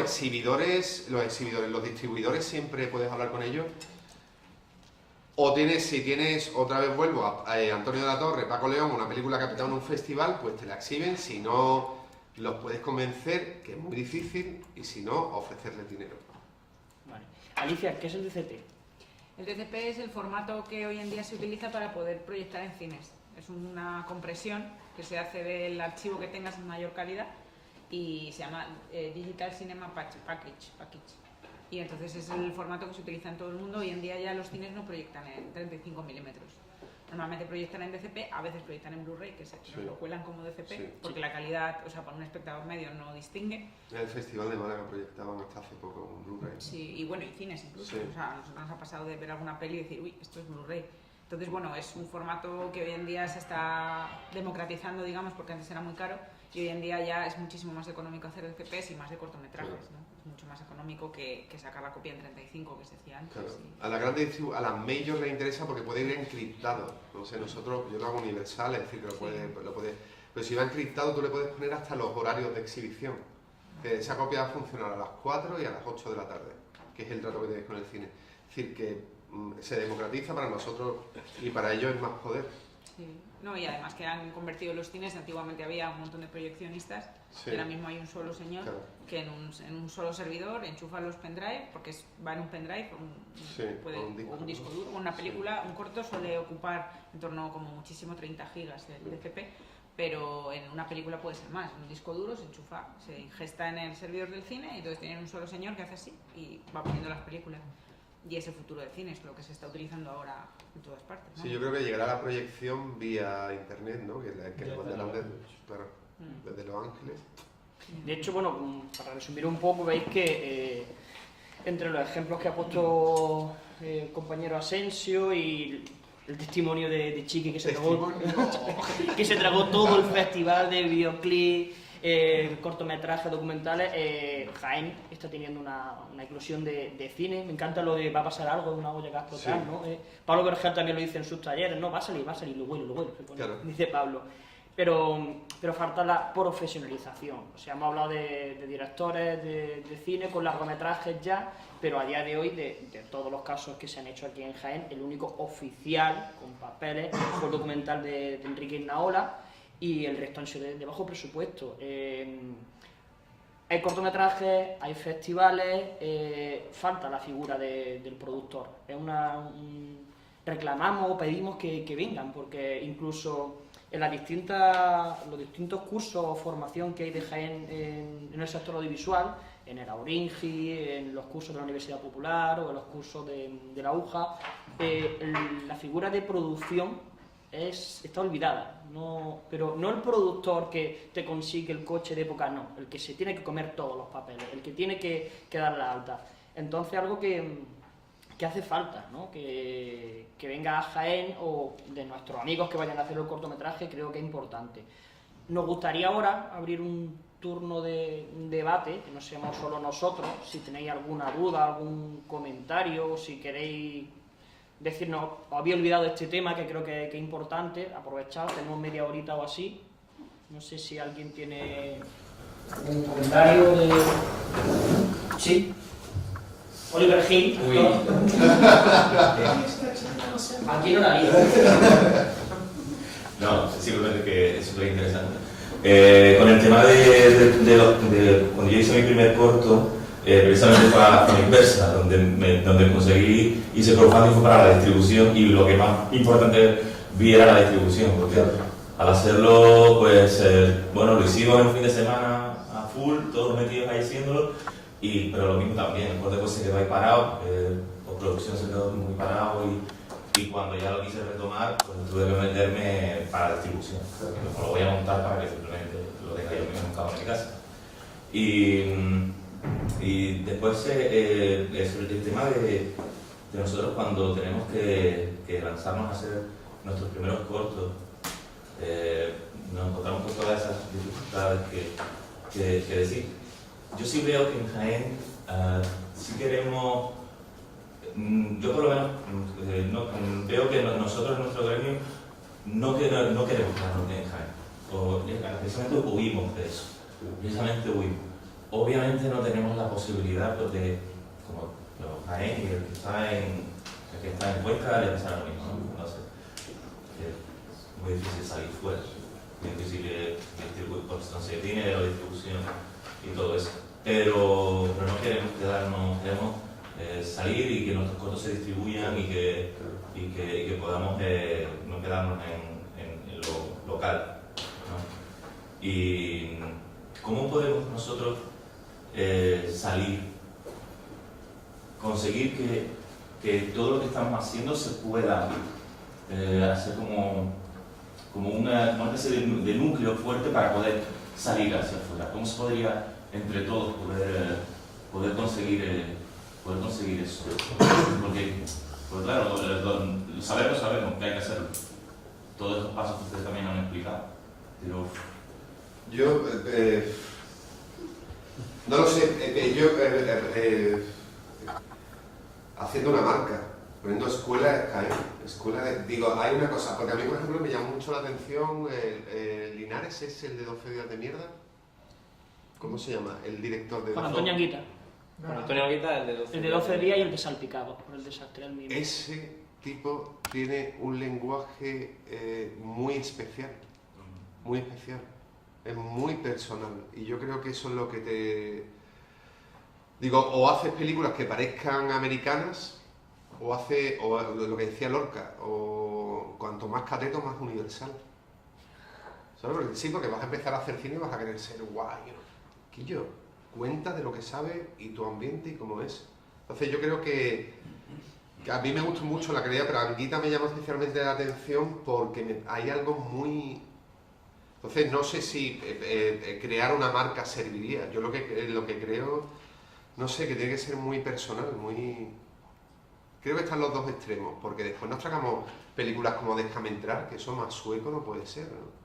distribuidores siempre puedes hablar con ellos. O si tienes, otra vez vuelvo a Antonio de la Torre, Paco León, una película que ha petado en un festival, pues te la exhiben. Si no, los puedes convencer, que es muy difícil, y si no, ofrecerles dinero. Vale. Alicia, ¿qué es el DCP? El DCP es el formato que hoy en día se utiliza para poder proyectar en cines. Es una compresión que se hace del archivo que tengas en mayor calidad y se llama Digital Cinema Package. Y entonces es el formato que se utiliza en todo el mundo. Hoy en día ya los cines no proyectan en 35 milímetros. Normalmente proyectan en DCP, a veces proyectan en Blu-ray, que lo cuelan como DCP, porque la calidad, o sea, para un espectador medio no distingue. En el Festival de Málaga proyectaban hasta hace poco un Blu-ray. Sí, y bueno, y cines incluso. Sí. O sea, a nosotros nos ha pasado de ver alguna peli y decir, uy, esto es Blu-ray. Entonces, bueno, es un formato que hoy en día se está democratizando, digamos, porque antes era muy caro, y hoy en día ya es muchísimo más económico hacer DCPs y más de cortometrajes, ¿no? Es mucho más económico que sacar la copia en 35 que se hacía antes. Claro. Y... A las majors les interesa porque puede ir encriptado. No sé, nosotros, yo lo hago universal, es decir, que lo puede, pero si va encriptado tú le puedes poner hasta los horarios de exhibición. Que esa copia va a funcionar a las 4 y a las 8 de la tarde, que es el trato que tienes con el cine. Es decir, que se democratiza para nosotros y para ellos es más poder. Sí. No, y además que han convertido los cines, antiguamente había un montón de proyeccionistas, y ahora mismo hay un solo señor que en un solo servidor enchufa los pendrive, porque va en un pendrive, un disco duro, una película, un corto suele ocupar en torno como muchísimo 30 gigas el DCP, pero en una película puede ser más. En un disco duro se enchufa, se ingesta en el servidor del cine y entonces tienen un solo señor que hace así y va poniendo las películas. Y ese futuro del cine es lo que se está utilizando ahora en todas partes, ¿no? Sí, yo creo que llegará la proyección vía internet, ¿no? Que lo mandarán desde Los Ángeles. De hecho, bueno, para resumir un poco, veis que entre los ejemplos que ha puesto el compañero Asensio y el testimonio de Chiqui que se tragó todo el festival de videoclip, cortometrajes, documentales, Jaén está teniendo una eclosión de cine. Me encanta lo de va a pasar algo, una olla que va a explotar, ¿no? Pablo Berger también lo dice en sus talleres, ¿no? Va a salir, lo vuelo, dice Pablo. Pero falta la profesionalización. O sea, hemos hablado de directores de cine con largometrajes ya, pero a día de hoy, de todos los casos que se han hecho aquí en Jaén, el único oficial con papeles fue el documental de Enrique Irnaola, y el resto han sido de bajo presupuesto. Hay cortometrajes, hay festivales, falta la figura del productor. Reclamamos o pedimos que vengan, porque incluso en los distintos cursos o formación que hay de Jaén en el sector audiovisual, en el Auringi, en los cursos de la Universidad Popular o en los cursos de la UJA, la figura de producción está olvidada, pero no el productor que te consigue el coche de época, no, el que se tiene que comer todos los papeles, el que tiene que dar la alta. Entonces algo que hace falta, ¿no? Que venga a Jaén o de nuestros amigos que vayan a hacer el cortometraje, creo que es importante. Nos gustaría ahora abrir un turno de debate, que no seamos solo nosotros, si tenéis alguna duda, algún comentario, si queréis decirnos, os había olvidado este tema que creo que es importante, aprovechar, tenemos media horita o así. No sé si alguien tiene algún comentario de... Sí. Oliver Gil. Aquí no la vi. No, simplemente que es súper interesante. Con el tema de cuando yo hice mi primer corto, precisamente fue a la inversa, donde conseguí, hice crowdfunding fue para la distribución, y lo que más importante vi era la distribución, porque al hacerlo, pues, bueno, lo hicimos en un fin de semana a full, todos metidos ahí haciéndolo, pero lo mismo también, el corte pues se quedó ahí parado, por producción se quedó muy parado y cuando ya lo quise retomar, pues tuve que meterme para distribución. Lo voy a montar para que simplemente lo tenga yo mismo montado en mi casa. Y después el tema de nosotros cuando tenemos que lanzarnos a hacer nuestros primeros cortos, nos encontramos con todas esas dificultades que decir. Yo sí veo que en Jaén sí queremos, yo por lo menos veo que nosotros en nuestro gremio no queremos quedarnos en Jaén, o precisamente huimos de eso, precisamente huimos. Obviamente no tenemos la posibilidad pues, de, como los Jaén y el que está en Cuenca le pasa lo mismo, ¿no? Entonces, es muy difícil salir fuera, muy difícil distribuir por dinero, distribución y todo eso. Pero no queremos quedarnos, queremos salir y que nuestros cortos se distribuyan y que podamos no quedarnos en lo local, ¿no? Y ¿cómo podemos nosotros salir, conseguir que todo lo que estamos haciendo se pueda hacer como una especie de núcleo fuerte para poder salir hacia afuera? ¿Cómo se podría entre todos poder conseguir eso? Porque claro, sabemos que hay que hacerlo. Todos esos pasos que ustedes también han explicado. Pero yo no lo sé, haciendo una marca, poniendo escuelas, digo, hay una cosa, porque a mí por ejemplo me llama mucho la atención, Linares es el de 12 días de mierda. ¿Cómo se llama? El director de... Juan Antonio Anguita. Juan Antonio Anguita, El de 12 días y el de Salpicado, por el desastre del mismo. Ese tipo tiene un lenguaje muy especial, muy especial. Es muy personal. Y yo creo que eso es lo que te... Digo, o haces películas que parezcan americanas, o lo que decía Lorca, o cuanto más cateto, más universal. ¿Sabes? Porque, sí, porque vas a empezar a hacer cine y vas a querer ser guay, ¿no? Quillo, cuenta de lo que sabes y tu ambiente y cómo es. Entonces yo creo que a mí me gusta mucho la calidad, pero Anguita me llama especialmente la atención porque hay algo muy... Entonces no sé si crear una marca serviría. Yo lo que creo, no sé, que tiene que ser muy personal, muy... Creo que están los dos extremos, porque después nos tragamos películas como Déjame entrar, que eso más sueco no puede ser, ¿no?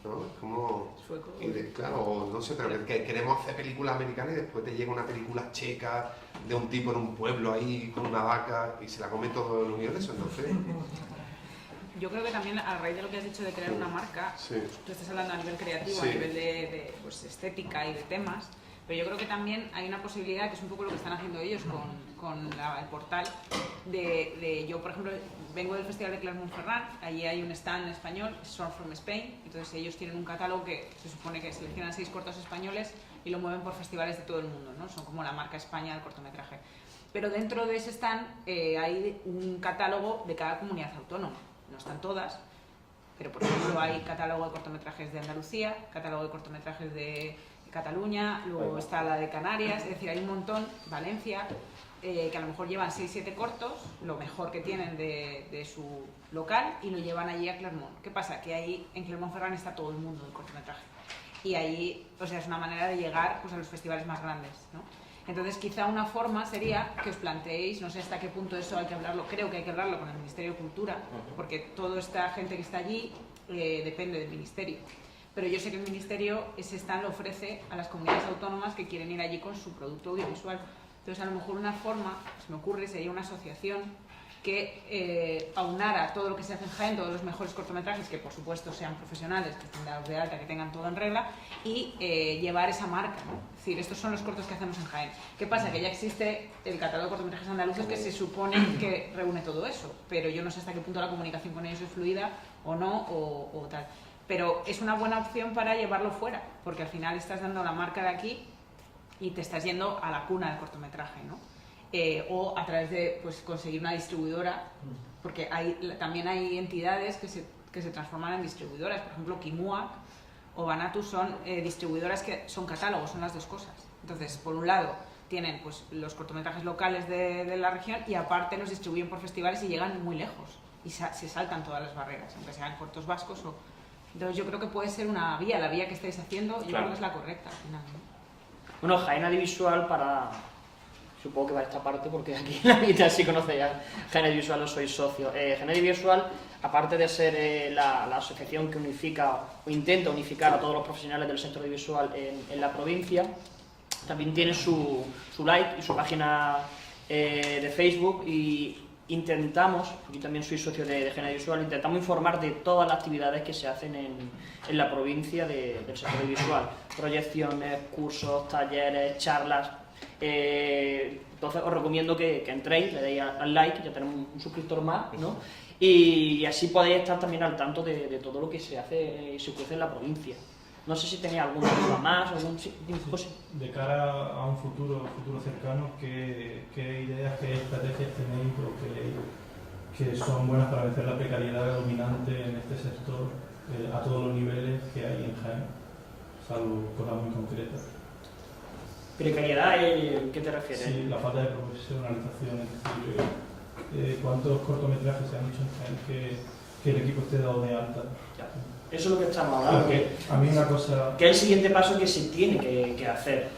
¿No? Es como... Sueco. Claro, o no sé, pero que queremos hacer películas americanas y después te llega una película checa de un tipo en un pueblo ahí con una vaca y se la come todo el universo, entonces... Yo creo que también a raíz de lo que has dicho de crear una marca, Sí. tú estás hablando a nivel creativo, Sí. a nivel de pues, estética y de temas, pero yo creo que también hay una posibilidad, que es un poco lo que están haciendo ellos con el portal, yo por ejemplo vengo del Festival de Clermont-Ferrand, allí hay un stand español, Short from Spain, entonces ellos tienen un catálogo que se supone que seleccionan 6 cortos españoles y lo mueven por festivales de todo el mundo, ¿no? Son como la marca España del cortometraje. Pero dentro de ese stand hay un catálogo de cada comunidad autónoma. No están todas, pero por ejemplo hay catálogo de cortometrajes de Andalucía, catálogo de cortometrajes de Cataluña, luego está la de Canarias, es decir, hay un montón, Valencia, que a lo mejor llevan 6-7 cortos, lo mejor que tienen de su local, y lo llevan allí a Clermont. ¿Qué pasa? Que ahí en Clermont-Ferrand está todo el mundo del cortometraje. Y ahí, o sea, es una manera de llegar pues, a los festivales más grandes, ¿no? Entonces, quizá una forma sería que os planteéis, no sé hasta qué punto eso hay que hablarlo, creo que hay que hablarlo con el Ministerio de Cultura, porque toda esta gente que está allí depende del Ministerio. Pero yo sé que el Ministerio ese stand lo ofrece a las comunidades autónomas que quieren ir allí con su producto audiovisual. Entonces, a lo mejor una forma, se me ocurre, sería una asociación que aunara todo lo que se hace en Jaén, todos los mejores cortometrajes, que por supuesto sean profesionales, que estén dados de alta, que tengan todo en regla, y llevar esa marca, ¿no? Es decir, estos son los cortos que hacemos en Jaén. ¿Qué pasa? Que ya existe el catálogo de cortometrajes andaluces que se supone que reúne todo eso, pero yo no sé hasta qué punto la comunicación con ellos es fluida o no, o tal. Pero es una buena opción para llevarlo fuera, porque al final estás dando la marca de aquí y te estás yendo a la cuna del cortometraje, ¿no? O a través de pues, conseguir una distribuidora, porque también hay entidades que se transforman en distribuidoras, por ejemplo Kimuac o Banatu son distribuidoras que son catálogos, son las dos cosas. Entonces, por un lado, tienen pues los cortometrajes locales de la región y aparte los distribuyen por festivales y llegan muy lejos y se saltan todas las barreras, aunque sean cortos vascos o... Entonces yo creo que puede ser una vía, la vía que estáis haciendo, yo creo que es la correcta al final, ¿no? Bueno, Jaén Audiovisual para... Supongo que va a esta parte porque aquí la mitad sí conoce ya Jaén Audiovisual, no soy socio. Jaén Audiovisual, aparte de ser la asociación que unifica o intenta unificar a todos los profesionales del sector audiovisual en la provincia, también tiene su like y su página de Facebook y intentamos, yo también soy socio de Jaén Audiovisual, intentamos informar de todas las actividades que se hacen en la provincia del sector audiovisual, proyecciones, cursos, talleres, charlas. Entonces os recomiendo que entréis, le deis al like, ya tenemos un suscriptor más, ¿no? Y así podéis estar también al tanto de todo lo que se hace y se ofrece en la provincia. No sé si tenéis alguna duda más, José. De cara a un futuro cercano, ¿qué ideas, qué estrategias tenéis o que son buenas para vencer la precariedad dominante en este sector a todos los niveles que hay en Jaén, salvo cosas muy concretas? ¿Precariedad? ¿Qué te refieres? Sí, la falta de profesionalización, es decir, ¿cuántos cortometrajes se han hecho en Jaén que el equipo esté dado de alta? Ya. Eso es lo que estamos hablando. A mí una cosa... Que es el siguiente paso que se tiene que hacer.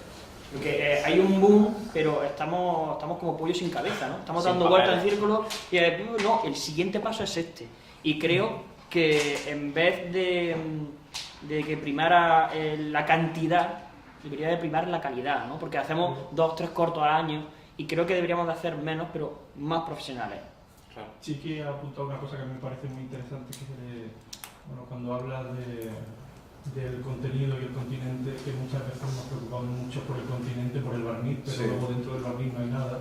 Porque hay un boom, pero estamos como pollos sin cabeza, ¿no? Estamos dando vueltas en círculo y no, el siguiente paso es este. Y creo que en vez de que primara la cantidad, debería de primar la calidad, ¿no? Porque hacemos 2 o 3 cortos al año y creo que deberíamos de hacer menos, pero más profesionales. Claro. Sí que he apuntado una cosa que me parece muy interesante, que es cuando hablas del contenido y el continente, que muchas veces nos preocupamos mucho por el continente, por el barniz, pero luego dentro del barniz no hay nada.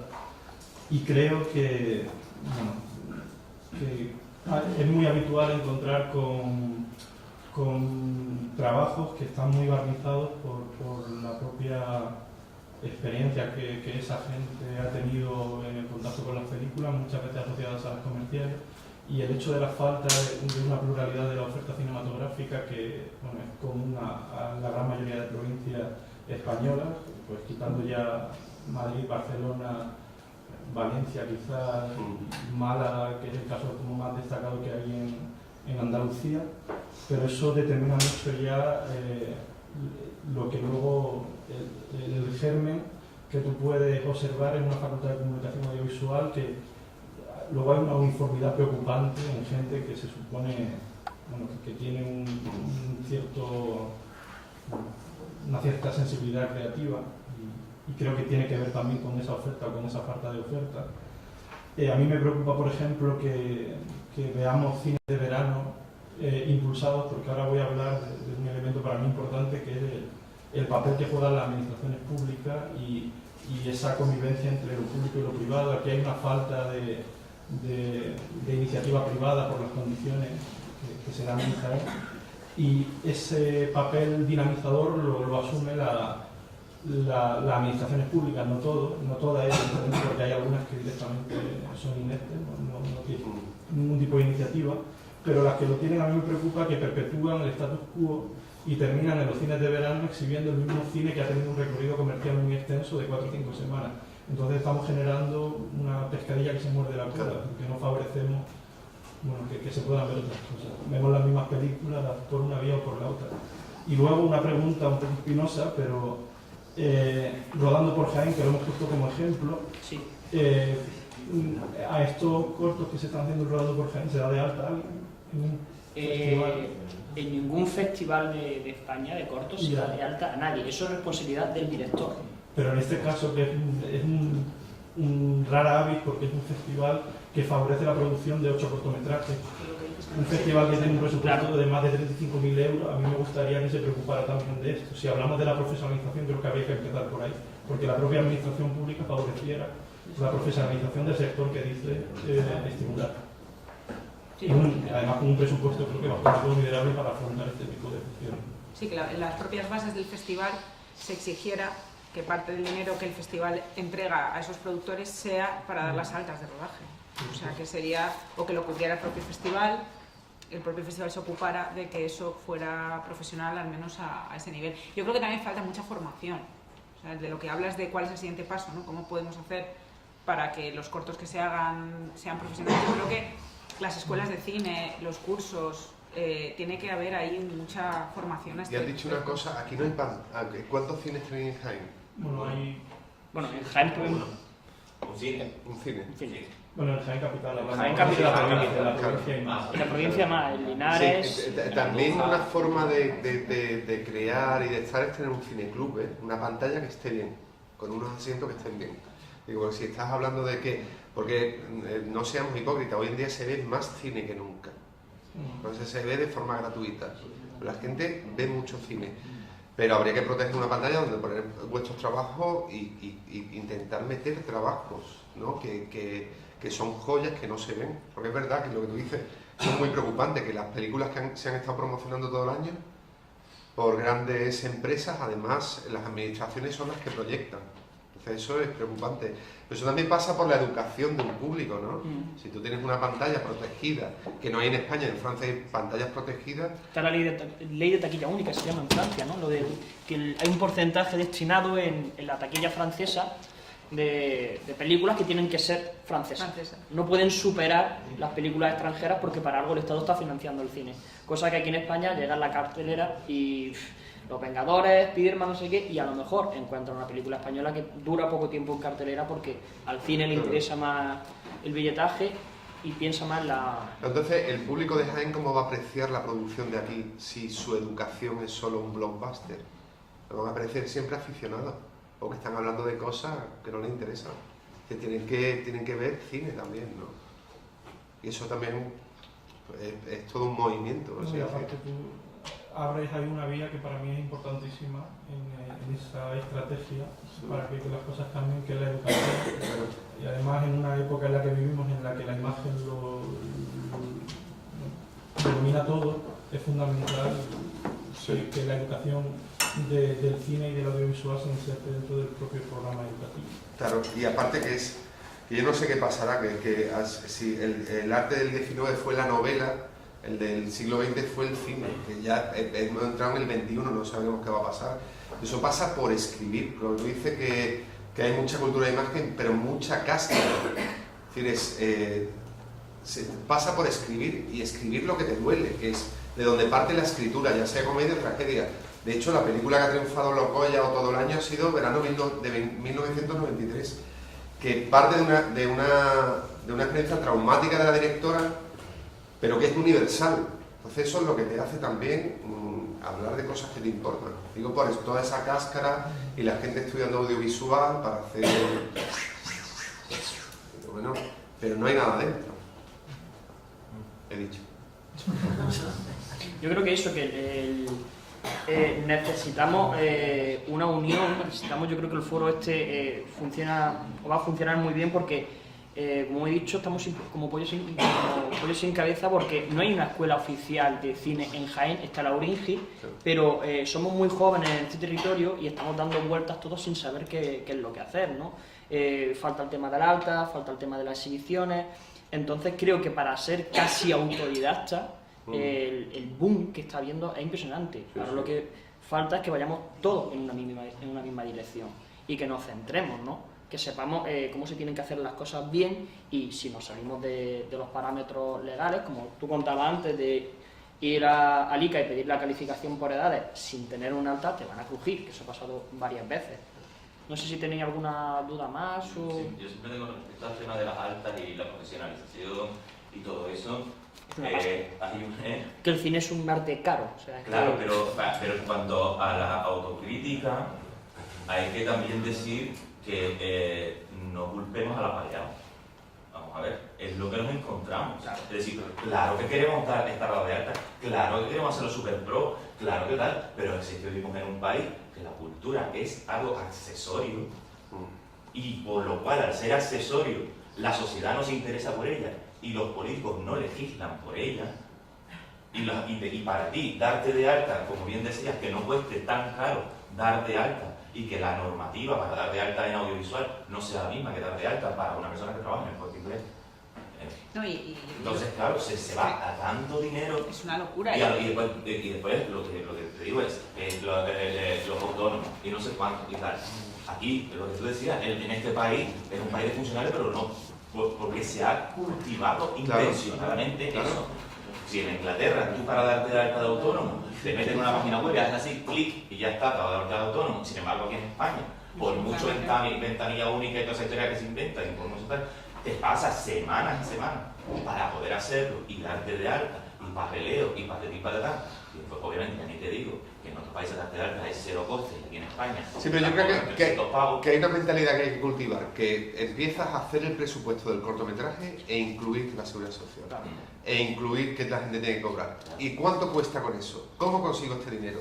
Y creo que es muy habitual encontrar con trabajos que están muy barnizados por la propia experiencia que esa gente ha tenido en el contacto con las películas, muchas veces asociadas a las comerciales, y el hecho de la falta de una pluralidad de la oferta cinematográfica que es común a la gran mayoría de provincias españolas, pues quitando ya Madrid, Barcelona, Valencia quizás, Málaga, que es el caso como más destacado que hay en Andalucía, pero eso determina mucho ya lo que luego el germen que tú puedes observar en una facultad de comunicación audiovisual, que luego hay una uniformidad preocupante en gente que se supone que tiene una cierta sensibilidad creativa y creo que tiene que ver también con esa oferta, con esa falta de oferta. A mí me preocupa, por ejemplo, que veamos cines de verano impulsados, porque ahora voy a hablar de un elemento para mí importante, que es el papel que juegan las administraciones públicas y esa convivencia entre lo público y lo privado. Aquí hay una falta de iniciativa privada por las condiciones que se dan en Jaén, y ese papel dinamizador lo asume las administraciones públicas, no todas, evidentemente, porque hay algunas que directamente son ineptas, no tienen ningún tipo de iniciativa, pero las que lo tienen a mí me preocupa que perpetúan el status quo y terminan en los cines de verano exhibiendo el mismo cine que ha tenido un recorrido comercial muy extenso de 4 o 5 semanas. Entonces estamos generando una pescadilla que se muerde la cola, porque no favorecemos que se puedan ver otras cosas. Vemos las mismas películas por una vía o por la otra. Y luego una pregunta un poco espinosa, pero rodando por Jaén, que lo hemos puesto como ejemplo, sí. A estos cortos que se están haciendo rodando por Jaén, ¿se da de alta alguien? En ningún festival de España de cortos se da de alta a nadie, eso es responsabilidad del director. Pero en este caso, que es un rara avis, porque es un festival que favorece la producción de 8 cortometrajes, un festival que tiene un presupuesto de más de 35.000 euros, a mí me gustaría que se preocupara también de esto. Si hablamos de la profesionalización, creo que habría que empezar por ahí, porque la propia administración pública favoreciera la profesionalización del sector que dice estimular. Sí. Además, con un presupuesto creo que bastante considerable para afrontar este tipo de cuestiones. Sí, que en las propias bases del festival se exigiera que parte del dinero que el festival entrega a esos productores sea para dar las altas de rodaje. O sea, que sería, o que lo cubriera el propio festival se ocupara de que eso fuera profesional, al menos a ese nivel. Yo creo que también falta mucha formación O sea, de lo que hablas de cuál es el siguiente paso, ¿no? Cómo podemos hacer para que los cortos que se hagan sean profesionales. Yo creo que las escuelas de cine, los cursos, tiene que haber ahí mucha formación. Y has dicho una cosa, aquí no hay pan. ¿Cuántos cines tenéis en Jaén? Bueno, hay... Bueno, en Jaén tuvimos Un cine. Un cine. Bueno, en Jaén Capital. En Jaén Capital. De la provincia hay más. en la provincia más, en Linares. Sí, también una forma de crear y de estar es tener un cineclub, ¿eh? Una pantalla que esté bien, con unos asientos que estén bien. Digo, si estás hablando de que, porque no seamos hipócritas, hoy en día se ve más cine que nunca. Entonces se ve de forma gratuita. La gente ve mucho cine, pero habría que proteger una pantalla donde poner vuestros trabajos y intentar meter trabajos, ¿no? que son joyas que no se ven. Porque es verdad que lo que tú dices es muy preocupante, que las películas que se han estado promocionando todo el año por grandes empresas, además las administraciones son las que proyectan. Entonces eso es preocupante. Pero eso también pasa por la educación de un público, ¿no? Si tú tienes una pantalla protegida, que no hay en España, en Francia hay pantallas protegidas. Está la ley de taquilla única, se llama en Francia, ¿no? Lo de que hay un porcentaje destinado en la taquilla francesa de películas que tienen que ser francesas. No pueden superar las películas extranjeras porque para algo el Estado está financiando el cine. Cosa que aquí en España llega a la cartelera y Los Vengadores, Spiderman, no sé qué, y a lo mejor encuentran una película española que dura poco tiempo en cartelera porque al cine le interesa más el billetaje y piensa más la... Entonces, ¿el público de Jaén cómo va a apreciar la producción de aquí si su educación es solo un blockbuster? Lo van a parecer siempre aficionados, o que están hablando de cosas que no les interesan, que tienen que ver cine también, ¿no? Y eso también es todo un movimiento, ¿no? Y aparte tú abres ahí una vía que para mí es importantísima en esa estrategia para que las cosas cambien, que es la educación. Y además en una época en la que vivimos, en la que la imagen lo domina todo, es fundamental que la educación del cine y del audiovisual se inserte dentro del propio programa educativo. Claro, y aparte que yo no sé qué pasará, si el arte del XIX fue la novela, el del siglo XX fue el cine, que ya hemos entrado en el XXI, no sabemos qué va a pasar. Eso pasa por escribir, pero dice que hay mucha cultura de imagen, pero mucha cáscara. Es decir, pasa por escribir, y escribir lo que te duele, que es de donde parte la escritura, ya sea comedia o tragedia. De hecho, la película que ha triunfado los Goya o todo el año ha sido Verano de 1993, que parte de una experiencia traumática de la directora, pero que es universal. Entonces eso es lo que te hace también hablar de cosas que te importan. Digo, por eso, toda esa cáscara y la gente estudiando audiovisual para hacer... Bueno, pero no hay nada dentro. He dicho. Yo creo que eso, que necesitamos una unión, necesitamos, yo creo que el foro funciona o va a funcionar muy bien porque como he dicho, estamos como pollo sin cabeza porque no hay una escuela oficial de cine en Jaén, está la Uringi, pero somos muy jóvenes en este territorio y estamos dando vueltas todos sin saber qué es lo que hacer, ¿no? Falta el tema del alta, falta el tema de las exhibiciones, entonces creo que para ser casi autodidacta, el boom que está habiendo es impresionante. Ahora lo que falta es que vayamos todos en una misma dirección y que nos centremos, ¿no? Que sepamos cómo se tienen que hacer las cosas bien y si nos salimos de los parámetros legales, como tú contabas antes de ir al ICA y pedir la calificación por edades sin tener un alta, te van a crujir, que eso ha pasado varias veces. No sé si tenéis alguna duda más o... Sí, yo siempre tengo respecto al tema de las altas y la profesionalización y todo eso. Que el cine es un arte caro. O sea, claro, pero en cuanto a la autocrítica, hay que también decir que no culpemos a la pareja. Vamos a ver, es lo que nos encontramos. Claro. Es decir, claro que queremos estar dado de alta, claro que queremos hacerlo super pro, claro que tal, pero es que vivimos en un país que la cultura es algo accesorio y por lo cual al ser accesorio la sociedad no se interesa por ella y los políticos no legislan por ella y para ti darte de alta, como bien decías, que no cueste tan caro dar de alta y que la normativa para dar de alta en audiovisual no sea la misma que dar de alta para una persona que trabaja en el Corte Inglés, No, Entonces, claro, se va a tanto dinero. Es una locura. Y después lo que te digo es los autónomos y no sé cuánto y tal. Aquí, lo que tú decías, en este país es un país de funcionarios, pero no, porque se ha cultivado intencionadamente eso. Si en Inglaterra tú para darte de alta de autónomo te metes en una página web y haces así, clic y ya está, para darte de autónomo. Sin embargo, aquí en España, por mucho ventanilla única y toda esa historia que se inventa, y por mucho tal, te pasas semanas y semanas para poder hacerlo y darte de alta, y papeleo, y patetí patatán. Y después, obviamente, ya ni te digo que en otros países darte de alta es cero coste, y aquí en España. Sí, pero yo creo que hay una mentalidad que hay que cultivar, que empiezas a hacer el presupuesto del cortometraje e incluir la seguridad social. E incluir que la gente tiene que cobrar. ¿Y cuánto cuesta con eso? ¿Cómo consigo este dinero?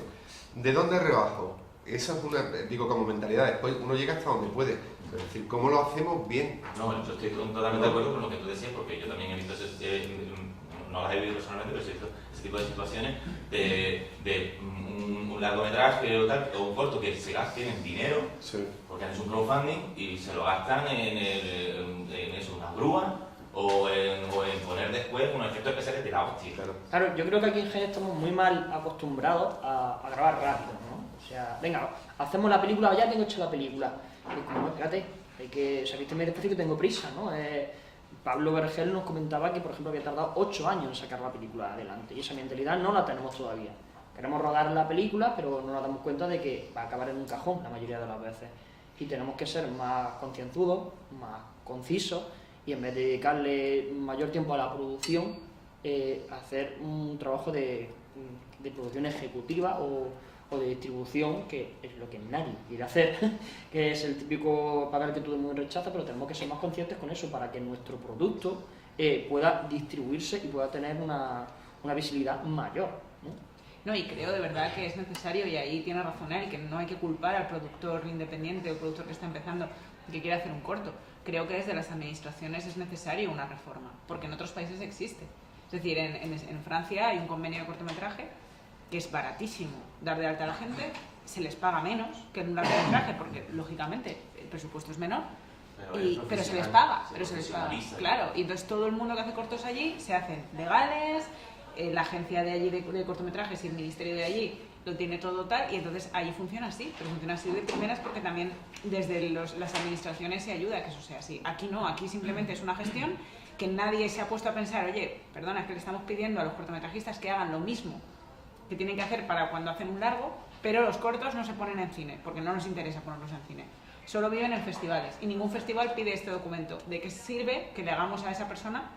¿De dónde rebajo? Esa es una, digo, como mentalidad. Después uno llega hasta donde puede. Es decir, ¿cómo lo hacemos bien? No, yo estoy totalmente de acuerdo con lo que tú decías, porque yo también he visto, no las he vivido personalmente, pero he visto ese tipo de situaciones de un largometraje o un corto que se gasten en dinero, porque han hecho un crowdfunding y se lo gastan en eso, una grúa, o en poner después unos efectos especiales de la hostia. Claro, yo creo que aquí en Jaén estamos muy mal acostumbrados a grabar rápido, ¿no? O sea, venga, hacemos la película, ya tengo hecho la película. Y como, no, espérate, hay que salirte medio despacio que tengo prisa, ¿no? Pablo Vergel nos comentaba que, por ejemplo, había tardado 8 años en sacar la película adelante, y esa mentalidad no la tenemos todavía. Queremos rodar la película, pero no nos damos cuenta de que va a acabar en un cajón la mayoría de las veces. Y tenemos que ser más concienzudos, más concisos, y en vez de dedicarle mayor tiempo a la producción, hacer un trabajo de producción ejecutiva o de distribución, que es lo que nadie quiere hacer, que es el típico papel que todo el mundo rechaza, pero tenemos que ser más conscientes con eso para que nuestro producto pueda distribuirse y pueda tener una visibilidad mayor, ¿no? No, y creo de verdad que es necesario, y ahí tiene razón él, que no hay que culpar al productor independiente o productor que está empezando y que quiere hacer un corto. Creo que desde las administraciones es necesario una reforma, porque en otros países existe. Es decir, en Francia hay un convenio de cortometraje que es baratísimo dar de alta a la gente, se les paga menos que en un largometraje, porque lógicamente el presupuesto es menor, pero se les paga, claro, y entonces todo el mundo que hace cortos allí se hacen legales, la agencia de allí de cortometrajes y el ministerio de allí lo tiene todo tal, y entonces allí funciona así, pero funciona así de primeras porque también desde las administraciones se ayuda a que eso sea así. Aquí no, aquí simplemente es una gestión que nadie se ha puesto a pensar, oye, perdona, es que le estamos pidiendo a los cortometrajistas que hagan lo mismo que tienen que hacer para cuando hacen un largo, pero los cortos no se ponen en cine, porque no nos interesa ponerlos en cine. Solo viven en festivales, y ningún festival pide este documento. ¿De qué sirve que le hagamos a esa persona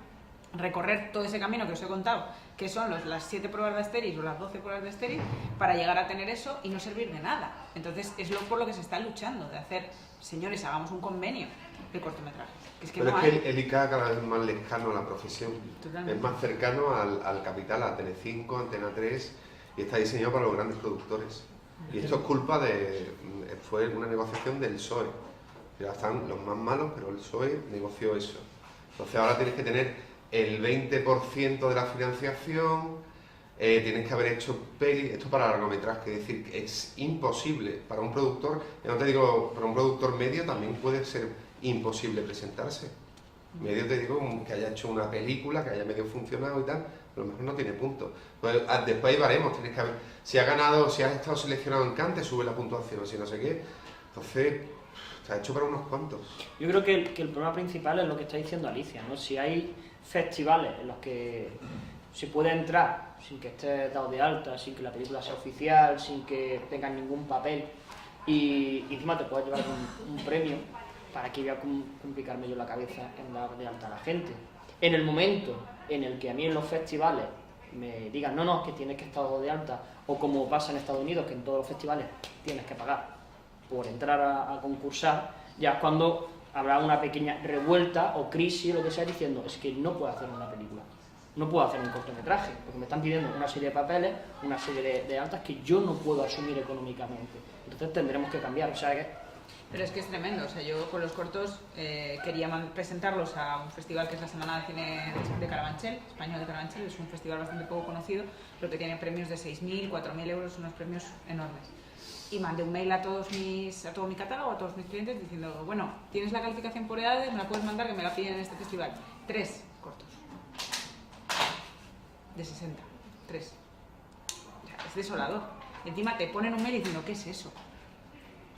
recorrer todo ese camino que os he contado, que son las 7 pruebas de Asterix o las 12 pruebas de Asterix, para llegar a tener eso y no servir de nada? Entonces es por lo que se está luchando, de hacer, señores, hagamos un convenio de cortometrajes. Pero es que el ICA cada vez es más lejano a la profesión. Totalmente. Es más cercano al capital, a Telecinco, Antena 3, y está diseñado para los grandes productores. Y esto es culpa fue una negociación del PSOE. Ya están los más malos, pero el PSOE negoció eso. Entonces ahora tienes que tener el 20% de la financiación, tienes que haber hecho peli, esto para largometraje, es decir, es imposible para un productor, no te digo, para un productor medio también puede ser imposible presentarse. Medio te digo que haya hecho una película, que haya medio funcionado y tal, pero a lo mejor no tiene punto. Pues, después ahí varemos, tienes que ver si has ganado, si has estado seleccionado en Cannes, sube la puntuación, si no sé qué. Entonces, está hecho para unos cuantos. Yo creo que el problema principal es lo que está diciendo Alicia, ¿no? Si hay festivales en los que se puede entrar sin que estés dado de alta, sin que la película sea oficial, sin que tengas ningún papel, y encima te puedes llevar un premio, ¿para qué voy a complicarme yo la cabeza en dar de alta a la gente? En el momento en el que a mí en los festivales me digan, no, que tienes que estar dado de alta, o como pasa en Estados Unidos, que en todos los festivales tienes que pagar por entrar a concursar, ya es cuando habrá una pequeña revuelta o crisis o lo que sea, diciendo, es que no puedo hacer una película, no puedo hacer un cortometraje, porque me están pidiendo una serie de papeles, una serie de altas que yo no puedo asumir económicamente. Entonces tendremos que cambiar, o sea que... Pero es que es tremendo, o sea, yo con los cortos quería presentarlos a un festival que es la Semana de Cine de Carabanchel, Español de Carabanchel, es un festival bastante poco conocido, pero que tiene premios de 6.000, 4.000 euros, unos premios enormes. Y mandé un mail a todo mi catálogo, a todos mis clientes, diciendo, bueno, tienes la calificación por edades, me la puedes mandar, que me la piden en este festival. 3 cortos. de 60, 3. O sea, es desolador. Encima te ponen un mail diciendo, ¿qué es eso?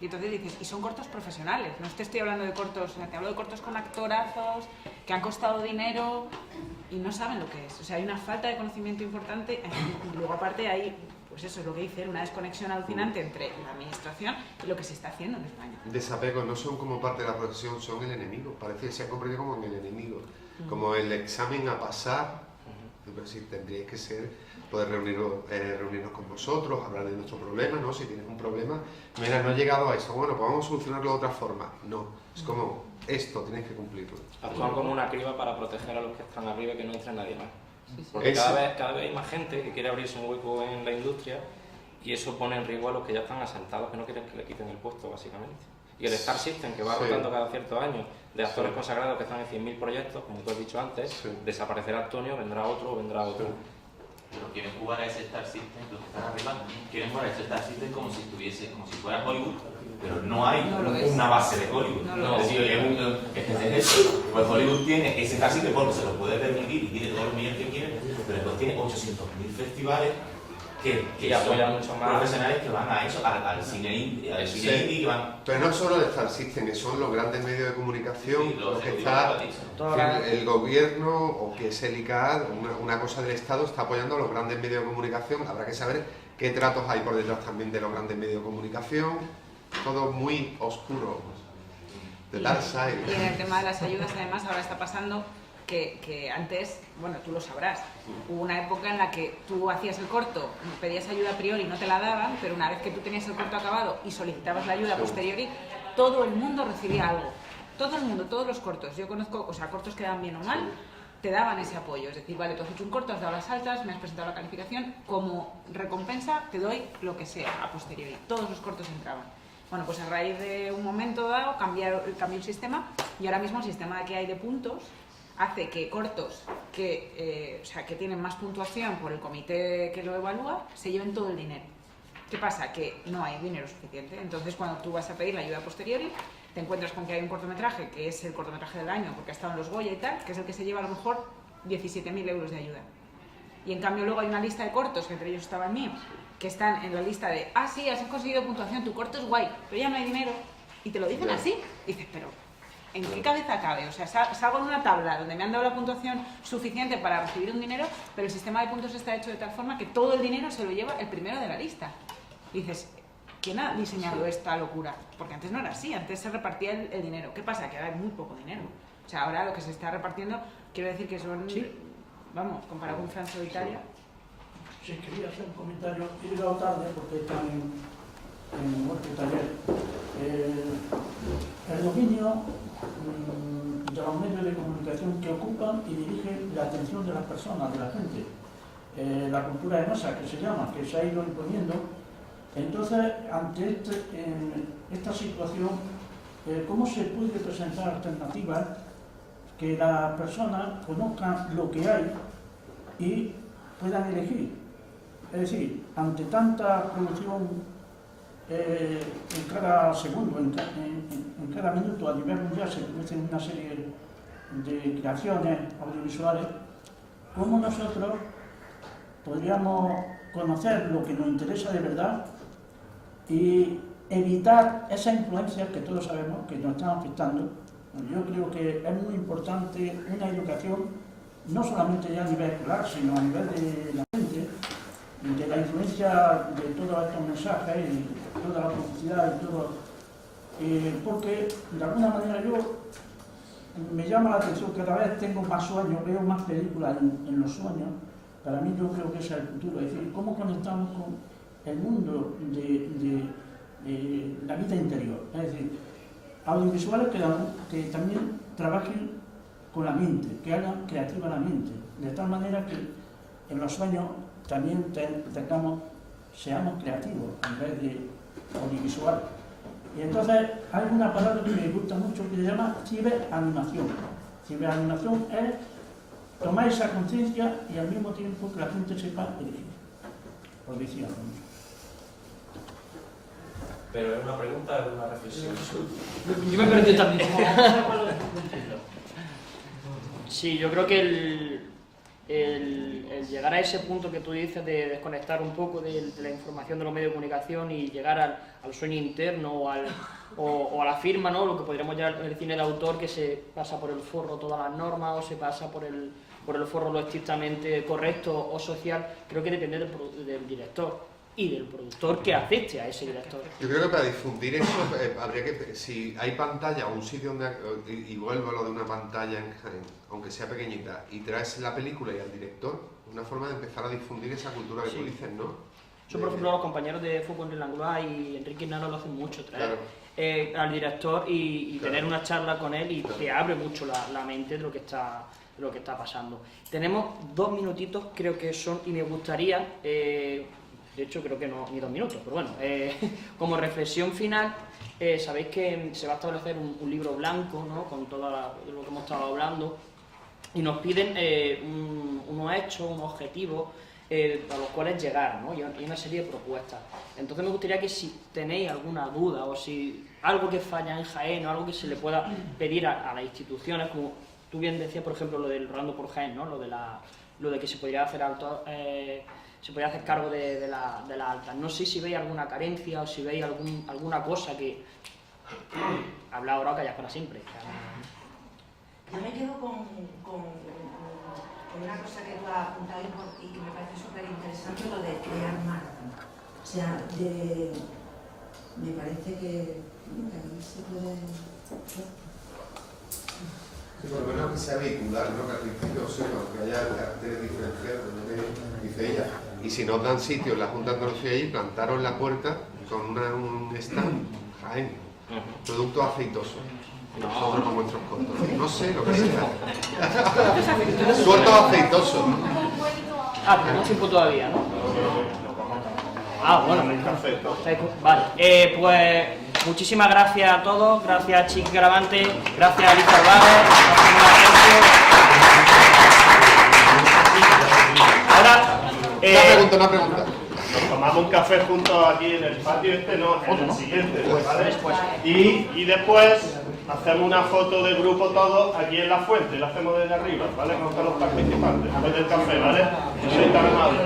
Y entonces dices, y son cortos profesionales, no te estoy hablando de cortos, o sea, te hablo de cortos con actorazos, que han costado dinero y no saben lo que es. O sea, hay una falta de conocimiento importante y luego aparte hay, pues eso es lo que dice, una desconexión alucinante entre la administración y lo que se está haciendo en España. Desapego, no son como parte de la profesión, son el enemigo. Parece que se ha comprendido como en el enemigo, como el examen a pasar. Pero sí, tendríais que ser, poder reunirnos con vosotros, hablar de nuestro problema, ¿no? Si tienes un problema, mira, no he llegado a eso, bueno, pues vamos a solucionarlo de otra forma. No, es como, esto tienes que cumplirlo. Actúan como una criba para proteger a los que están arriba y que no entre nadie más. Sí, sí. Porque cada vez hay más gente que quiere abrirse un hueco en la industria y eso pone en riesgo a los que ya están asentados, que no quieren que le quiten el puesto, básicamente. Y el Star System, que va rotando cada ciertos años, de actores consagrados que están en 100.000 proyectos, como tú has dicho antes, desaparecerá Antonio, vendrá otro o vendrá otro. Pero quieren jugar a ese Star System, los que están arriba, quieren jugar a ese Star System como si fuera Hollywood, pero no hay una base de Hollywood. Es decir, pues Hollywood tiene ese Star System porque se lo puede permitir y tiene todos los millones que quiere, pero después tiene 800.000 festivales que apoyan mucho más profesionales que van a eso, al cine indie, que van... Pero no solo el Star System, son los grandes medios de comunicación, Sí, los que está el gobierno o que es el ICAD, una cosa del Estado, está apoyando a los grandes medios de comunicación. Habrá que saber qué tratos hay por detrás también de los grandes medios de comunicación, todo muy oscuro, de dark side. Y en el tema de las ayudas, además, ahora está pasando que antes, bueno, tú lo sabrás, hubo una época en la que tú hacías el corto, pedías ayuda a priori y no te la daban, pero una vez que tú tenías el corto acabado y solicitabas la ayuda a posteriori, todo el mundo recibía algo. Todo el mundo, todos los cortos. Yo conozco, o sea, cortos que dan bien o mal, te daban ese apoyo. Es decir, vale, tú has hecho un corto, has dado las altas, me has presentado la calificación, como recompensa te doy lo que sea a posteriori. Todos los cortos entraban. Bueno, pues a raíz de un momento dado cambió el sistema y ahora mismo el sistema que hay de puntos hace que cortos que tienen más puntuación por el comité que lo evalúa se lleven todo el dinero. ¿Qué pasa? Que no hay dinero suficiente. Entonces, cuando tú vas a pedir la ayuda posteriori, te encuentras con que hay un cortometraje, que es el cortometraje del año, porque ha estado en los Goya y tal, que es el que se lleva a lo mejor 17.000 euros de ayuda. Y en cambio luego hay una lista de cortos, que entre ellos estaba el mío, que están en la lista de, sí, has conseguido puntuación, tu corto es guay, pero ya no hay dinero. Y te lo dicen así. Y dices, pero ¿en qué cabeza cabe? O sea, salgo en una tabla donde me han dado la puntuación suficiente para recibir un dinero, pero el sistema de puntos está hecho de tal forma que todo el dinero se lo lleva el primero de la lista. Y dices, ¿quién ha diseñado esta locura? Porque antes no era así, antes se repartía el dinero. ¿Qué pasa? Que ahora hay muy poco dinero. O sea, ahora lo que se está repartiendo, quiero decir que son, vamos, comparado con Francia o Italia. Sí, quería hacer un comentario. He llegado tarde porque están en vuestro taller. El dominio de los medios de comunicación que ocupan y dirigen la atención de las personas, de la gente. La cultura de masa, que se llama, que se ha ido imponiendo. Entonces, ante esta situación, ¿cómo se puede presentar alternativas que las personas conozcan lo que hay y puedan elegir? Es decir, ante tanta producción en cada segundo, en cada minuto, a nivel mundial se producen una serie de creaciones audiovisuales, ¿cómo nosotros podríamos conocer lo que nos interesa de verdad y evitar esas influencias que todos sabemos que nos están afectando? Yo creo que es muy importante una educación, no solamente ya a nivel escolar, sino a nivel de la gente, de la influencia de todos estos mensajes y toda la publicidad y todo, porque de alguna manera yo me llama la atención, cada vez tengo más sueños, veo más películas en los sueños. Para mí yo creo que ese es el futuro, es decir, cómo conectamos con el mundo de la vida interior, es decir, audiovisuales que también trabajen con la mente, que hagan creativa la mente, de tal manera que en los sueños también seamos creativos en vez de audiovisual. Y entonces hay una palabra que me gusta mucho que se llama ciberanimación. Ciberanimación es tomar esa conciencia y al mismo tiempo que la gente sepa elegir. Por decir algo. Pero es una pregunta, es una reflexión. Yo me perdí también. Sí, yo creo que el llegar a ese punto que tú dices de desconectar un poco de la información de los medios de comunicación y llegar al sueño interno o a la firma, ¿no? Lo que podríamos llamar el cine de autor, que se pasa por el forro todas las normas o se pasa por el forro lo estrictamente correcto o social. Creo que depende del director y del productor que asiste a ese director. Yo creo que para difundir eso habría que, si hay pantalla o un sitio donde, y vuelvo a lo de una pantalla en Jaén, aunque sea pequeñita, y traes la película y al director, una forma de empezar a difundir esa cultura que tú dices, ¿no? Yo, por ejemplo, los compañeros de Foucault en el Angular y Enrique Nano lo hacen mucho, traer al director y tener una charla con él, y te abre mucho la mente de lo que está pasando. Tenemos 2 minutitos, creo que son, y me gustaría... de hecho creo que no ni 2 minutos, pero bueno, como reflexión final, sabéis que se va a establecer un libro blanco, ¿no? Con todo lo que hemos estado hablando, y nos piden unos hechos, unos objetivos a los cuales llegar, ¿no? Y una serie de propuestas. Entonces me gustaría que si tenéis alguna duda o si algo que falla en Jaén o algo que se le pueda pedir a las instituciones, como tú bien decías, por ejemplo, lo del Rolando por Jaén, ¿no? Lo de que se podría hacer se podría hacer cargo de las altas. No sé si veis alguna carencia o si veis alguna cosa que... Habla ahora o callas para siempre. Yo me quedo con una cosa que tú has apuntado y que me parece súper interesante, lo de crear marca. O sea, me parece que ahí se puede... Sí, por lo menos que sea vehicular, ¿no? Que al principio sepa, que haya carteles diferenciados, ¿no? Que dice ella. Y si nos dan sitio en la Junta de Andalucía allí, plantaros en la puerta con un stand, Jaén, productos aceitosos. Nosotros con vuestros cortos. No sé, lo que sea. Cortos aceitosos. Tenemos tiempo todavía, ¿no? Bueno, perfecto. Vale, pues muchísimas gracias a todos, gracias a Chiqui Gravante, gracias a Alicia Álvarez, Una pregunta. Nos tomamos un café juntos aquí en el patio en el siguiente, ¿vale? Y después hacemos una foto de grupo todos aquí en la fuente, la hacemos desde arriba, ¿vale? Con todos los participantes, después del café, ¿vale? Yo soy tan amable.